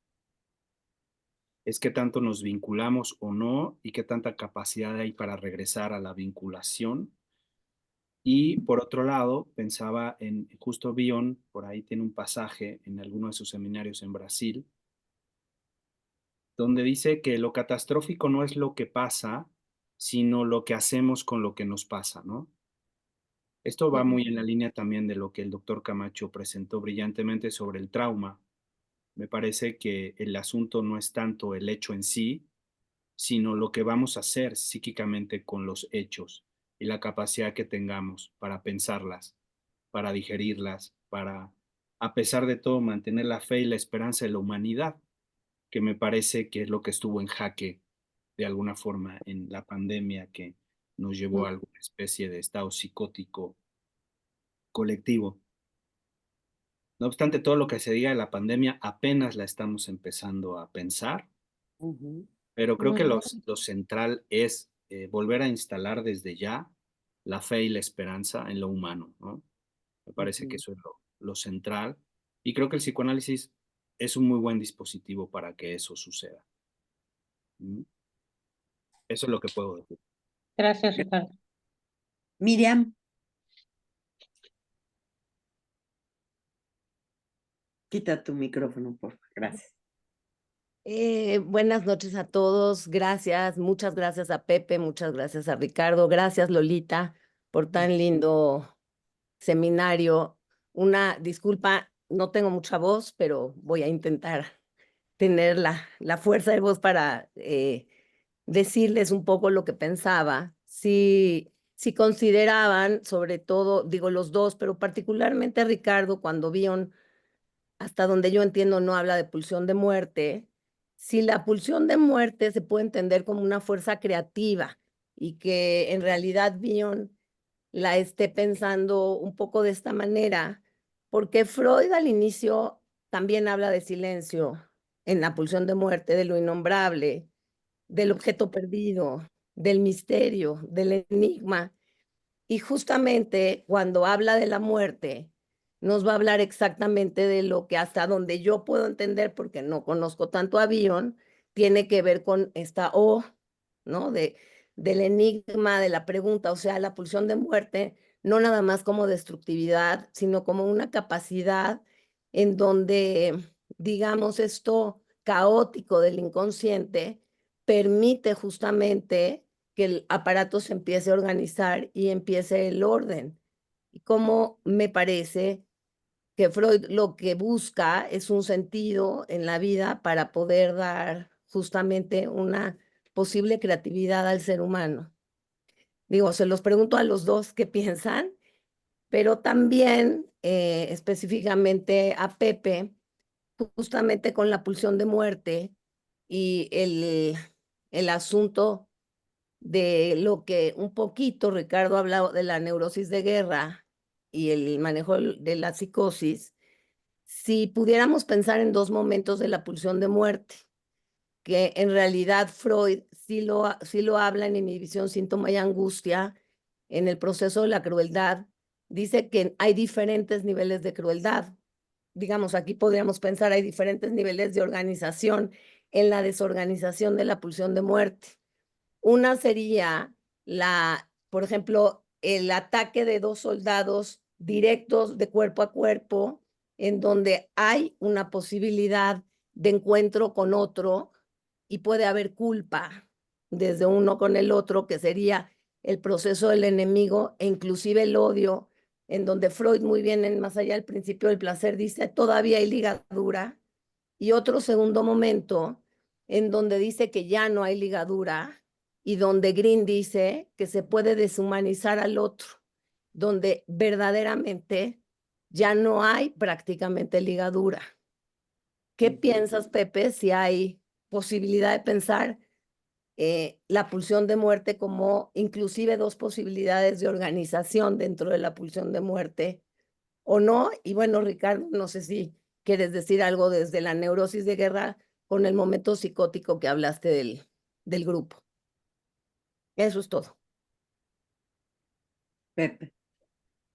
es qué tanto nos vinculamos o no y qué tanta capacidad hay para regresar a la vinculación. Y por otro lado, pensaba en justo Bion, por ahí tiene un pasaje en alguno de sus seminarios en Brasil, donde dice que lo catastrófico no es lo que pasa, sino lo que hacemos con lo que nos pasa, ¿no? Esto va muy en la línea también de lo que el doctor Camacho presentó brillantemente sobre el trauma. Me parece que el asunto no es tanto el hecho en sí, sino lo que vamos a hacer psíquicamente con los hechos y la capacidad que tengamos para pensarlas, para digerirlas, para, a pesar de todo, mantener la fe y la esperanza de la humanidad, que me parece que es lo que estuvo en jaque de alguna forma en la pandemia que nos llevó a alguna especie de estado psicótico colectivo. No obstante, todo lo que se diga de la pandemia apenas la estamos empezando a pensar, pero creo que lo central es volver a instalar desde ya la fe y la esperanza en lo humano, ¿no? Me parece que eso es lo central y creo que el psicoanálisis es un muy buen dispositivo para que eso suceda. Eso es lo que puedo decir. Gracias, Ricardo. Miriam. Quita tu micrófono, por favor. Gracias. Buenas noches a todos. Gracias, muchas gracias a Pepe, muchas gracias a Ricardo. Gracias, Lolita, por tan lindo seminario. Una disculpa, no tengo mucha voz, pero voy a intentar tener la fuerza de voz para decirles un poco lo que pensaba. Sí si consideraban, sobre todo, digo los dos, pero particularmente Ricardo, cuando Bion, hasta donde yo entiendo, no habla de pulsión de muerte, si la pulsión de muerte se puede entender como una fuerza creativa y que en realidad Bion la esté pensando un poco de esta manera, porque Freud al inicio también habla de silencio en la pulsión de muerte, de lo innombrable, del objeto perdido, del misterio, del enigma. Y justamente cuando habla de la muerte, nos va a hablar exactamente de lo que hasta donde yo puedo entender, porque no conozco tanto a Bion, tiene que ver con esta O, ¿no? Del enigma, de la pregunta, o sea, la pulsión de muerte, no nada más como destructividad, sino como una capacidad en donde, digamos, esto caótico del inconsciente permite justamente que el aparato se empiece a organizar y empiece el orden. Y como me parece que Freud lo que busca es un sentido en la vida para poder dar justamente una posible creatividad al ser humano. Digo, se los pregunto a los dos qué piensan, pero también específicamente a Pepe, justamente con la pulsión de muerte y el asunto de lo que un poquito Ricardo ha hablado de la neurosis de guerra y el manejo de la psicosis, si pudiéramos pensar en dos momentos de la pulsión de muerte, que en realidad Freud sí lo habla en Inhibición, Síntoma y Angustia, en el proceso de la crueldad, dice que hay diferentes niveles de crueldad. Digamos, aquí podríamos pensar, hay diferentes niveles de organización en la desorganización de la pulsión de muerte. Una sería por ejemplo, el ataque de dos soldados directos de cuerpo a cuerpo, en donde hay una posibilidad de encuentro con otro y puede haber culpa desde uno con el otro, que sería el proceso del enemigo e inclusive el odio, en donde Freud muy bien en Más allá del principio del placer dice todavía hay ligadura, y otro segundo momento en donde dice que ya no hay ligadura y donde Green dice que se puede deshumanizar al otro, donde verdaderamente ya no hay prácticamente ligadura. ¿Qué piensas, Pepe, si hay posibilidad de pensar la pulsión de muerte como inclusive dos posibilidades de organización dentro de la pulsión de muerte o no? Y bueno, Ricardo, no sé si quieres decir algo desde la neurosis de guerra con el momento psicótico que hablaste del grupo. Eso es todo. Pepe.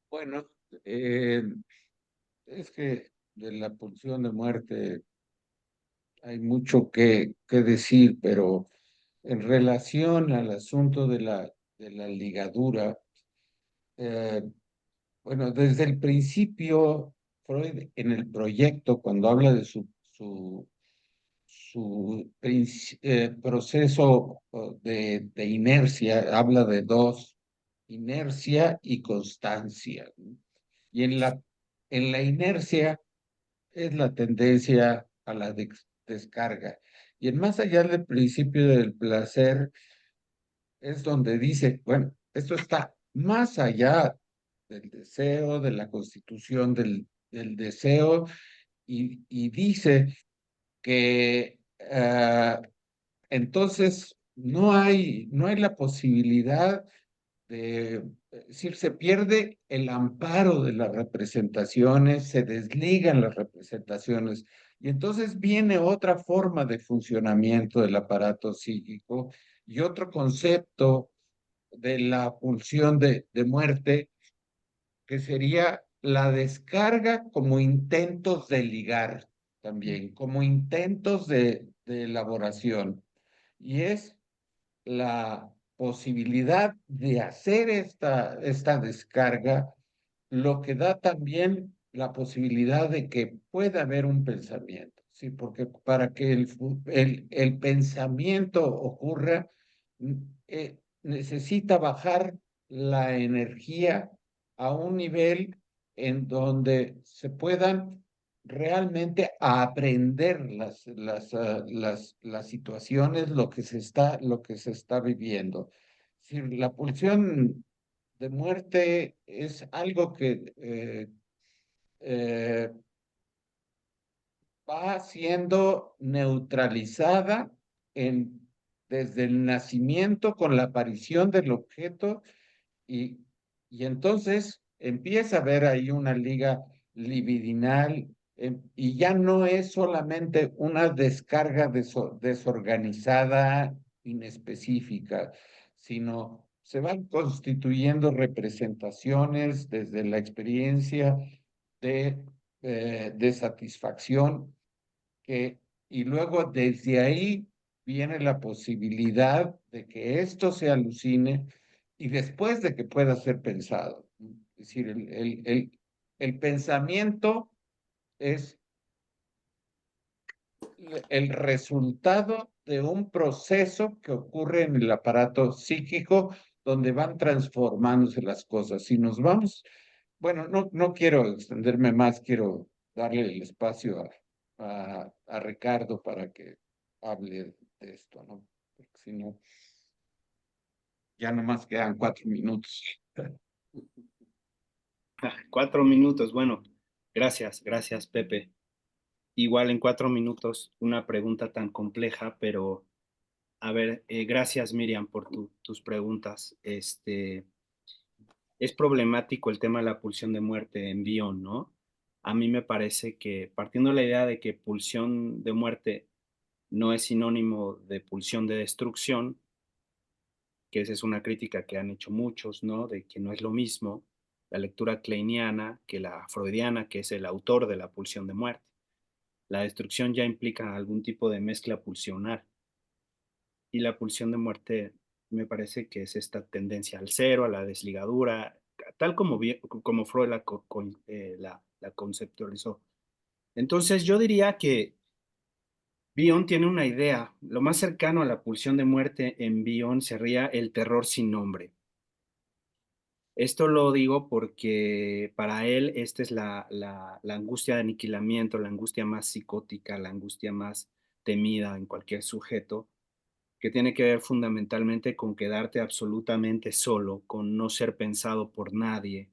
Bueno, es que de la pulsión de muerte hay mucho que decir, pero en relación al asunto de la ligadura, eh, bueno, desde el principio, Freud en el proyecto, cuando habla de su proceso de inercia, habla de dos, inercia y constancia, ¿no? Y en la inercia es la tendencia a la descarga. Y en más allá del principio del placer es donde dice, bueno, esto está más allá del deseo, de la constitución del deseo, y dice que entonces no hay la posibilidad de, es decir, se pierde el amparo de las representaciones, se desligan las representaciones, y entonces viene otra forma de funcionamiento del aparato psíquico y otro concepto de la pulsión de muerte, que sería la descarga como intentos de ligar también, como intentos de elaboración. Y es la posibilidad de hacer esta descarga, lo que da también la posibilidad de que pueda haber un pensamiento, ¿sí? Porque para que el pensamiento ocurra, necesita bajar la energía a un nivel en donde se puedan realmente aprender las situaciones, lo que se está viviendo. Si la pulsión de muerte es algo que eh, va siendo neutralizada desde el nacimiento con la aparición del objeto y, y entonces empieza a haber ahí una liga libidinal y ya no es solamente una descarga desorganizada, inespecífica, sino se van constituyendo representaciones desde la experiencia de satisfacción y luego desde ahí viene la posibilidad de que esto se alucine y después de que pueda ser pensado. Es decir, el pensamiento es el resultado de un proceso que ocurre en el aparato psíquico donde van transformándose las cosas. Si nos vamos, bueno, no quiero extenderme más, quiero darle el espacio a Ricardo para que hable de esto, ¿no? Porque si no, ya nomás quedan 4 minutos. 4 minutos, bueno, gracias, Pepe. Igual en 4 minutos, una pregunta tan compleja, pero a ver, gracias Miriam por tus preguntas. Es problemático el tema de la pulsión de muerte en Bion, ¿no? A mí me parece que partiendo de la idea de que pulsión de muerte no es sinónimo de pulsión de destrucción, que esa es una crítica que han hecho muchos, ¿no? De que no es lo mismo la lectura kleiniana que la freudiana, que es el autor de la pulsión de muerte. La destrucción ya implica algún tipo de mezcla pulsional y la pulsión de muerte me parece que es esta tendencia al cero, a la desligadura, tal como Freud la conceptualizó. Entonces yo diría que Bion tiene una idea, lo más cercano a la pulsión de muerte en Bion sería el terror sin nombre. Esto lo digo porque para él esta es la angustia de aniquilamiento, la angustia más psicótica, la angustia más temida en cualquier sujeto, que tiene que ver fundamentalmente con quedarte absolutamente solo, con no ser pensado por nadie,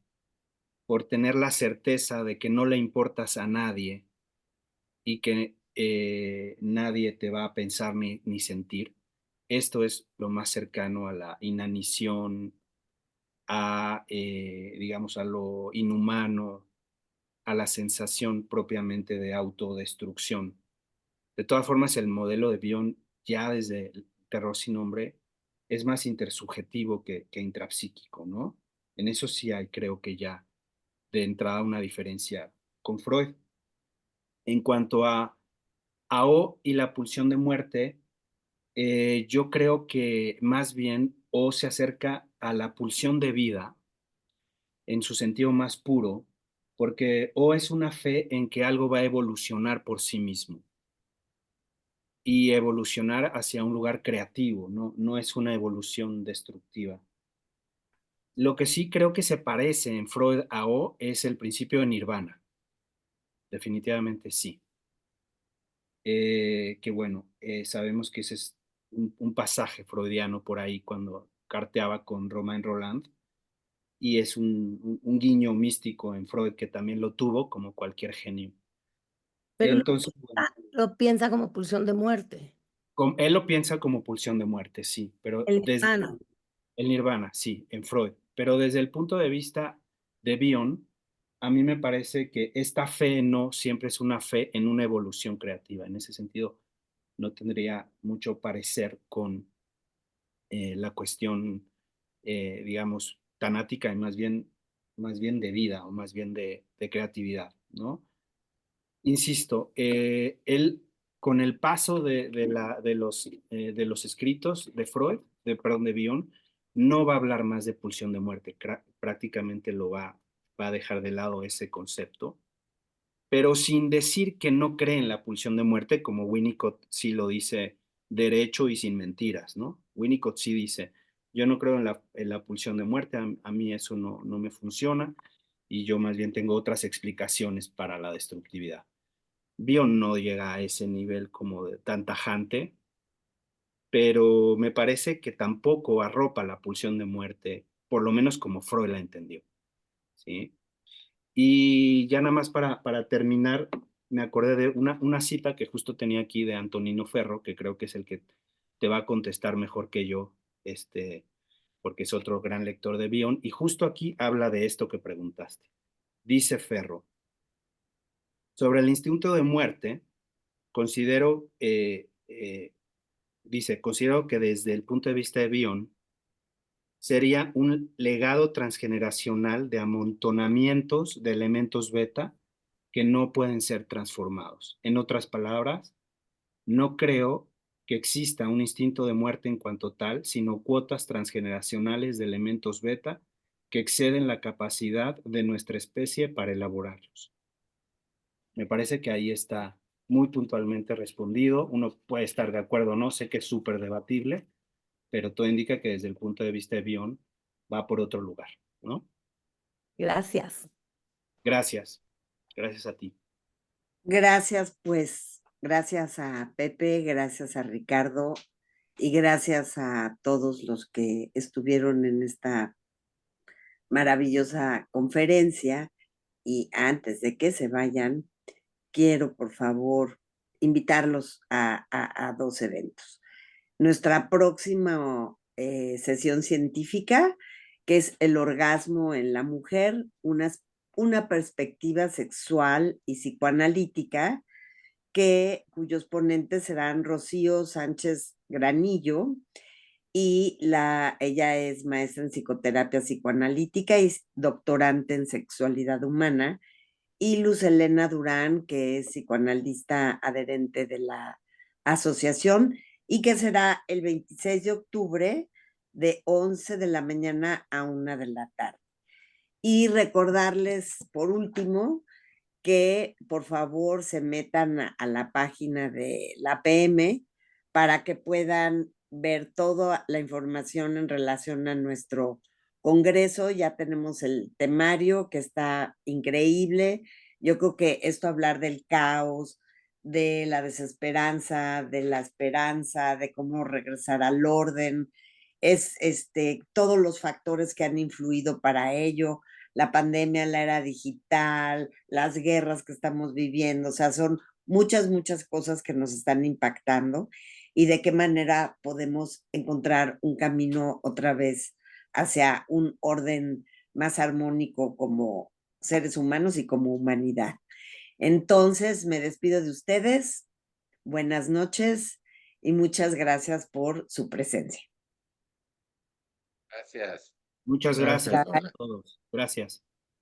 por tener la certeza de que no le importas a nadie y que nadie te va a pensar ni sentir. Esto es lo más cercano a la inanición, digamos, a lo inhumano, a la sensación propiamente de autodestrucción. De todas formas, el modelo de Bion, ya desde el terror sin nombre, es más intersubjetivo que intrapsíquico, ¿no? En eso sí hay, creo que ya de entrada una diferencia con Freud. En cuanto a O y la pulsión de muerte, yo creo que más bien O se acerca a la pulsión de vida en su sentido más puro, porque O es una fe en que algo va a evolucionar por sí mismo y evolucionar hacia un lugar creativo, no es una evolución destructiva. Lo que sí creo que se parece en Freud a O es el principio de Nirvana. Definitivamente sí. Que bueno, sabemos que ese es un pasaje freudiano por ahí cuando carteaba con Romain Rolland y es un guiño místico en Freud que también lo tuvo como cualquier genio. Pero Entonces, bueno, lo piensa como pulsión de muerte. él lo piensa como pulsión de muerte, sí, pero El desde nirvana. el nirvana, sí, en Freud, pero desde el punto de vista de Bion, a mí me parece que esta fe no siempre es una fe en una evolución creativa. En ese sentido, no tendría mucho parecer con la cuestión, digamos, tanática y más bien de vida o más bien de creatividad, ¿no? Insisto, él con el paso de los escritos de Freud, perdón, de Bion, no va a hablar más de pulsión de muerte, prácticamente va a dejar de lado ese concepto, pero sin decir que no cree en la pulsión de muerte, como Winnicott sí lo dice derecho y sin mentiras, ¿no? Winnicott sí dice, yo no creo en la pulsión de muerte, a mí eso no me funciona y yo más bien tengo otras explicaciones para la destructividad. Bion no llega a ese nivel como de tan tajante, pero me parece que tampoco arropa la pulsión de muerte por lo menos como Freud la entendió, ¿sí? Y ya nada más para terminar, me acordé de una cita que justo tenía aquí de Antonino Ferro, que creo que es el que te va a contestar mejor que yo, porque es otro gran lector de Bion, y justo aquí habla de esto que preguntaste. Dice Ferro, sobre el instinto de muerte, considero, considero que desde el punto de vista de Bion, sería un legado transgeneracional de amontonamientos de elementos beta que no pueden ser transformados. En otras palabras, no creo que exista un instinto de muerte en cuanto tal, sino cuotas transgeneracionales de elementos beta que exceden la capacidad de nuestra especie para elaborarlos. Me parece que ahí está muy puntualmente respondido. Uno puede estar de acuerdo o no, sé que es súper debatible, pero todo indica que desde el punto de vista de Bion va por otro lugar, ¿no? Gracias. Gracias. Gracias a ti. Gracias, pues, gracias a Pepe, gracias a Ricardo y gracias a todos los que estuvieron en esta maravillosa conferencia. Y antes de que se vayan, quiero, por favor, invitarlos a dos eventos. Nuestra próxima sesión científica, que es el orgasmo en la mujer, una perspectiva sexual y psicoanalítica, cuyos ponentes serán Rocío Sánchez Granillo, y ella es maestra en psicoterapia psicoanalítica y doctorante en sexualidad humana, y Luz Helena Durán, que es psicoanalista adherente de la asociación, y que será el 26 de octubre de 11 de la mañana a 1 de la tarde. Y recordarles, por último, que por favor se metan a la página de la PM para que puedan ver toda la información en relación a nuestro congreso. Ya tenemos el temario que está increíble. Yo creo que esto hablar del caos, de la desesperanza, de la esperanza, de cómo regresar al orden, es todos los factores que han influido para ello, la pandemia, la era digital, las guerras que estamos viviendo, o sea, son muchas, muchas cosas que nos están impactando y de qué manera podemos encontrar un camino otra vez hacia un orden más armónico como seres humanos y como humanidad. Entonces, me despido de ustedes. Buenas noches y muchas gracias por su presencia. Gracias. Muchas Gracias, gracias Lola. a todos. Gracias.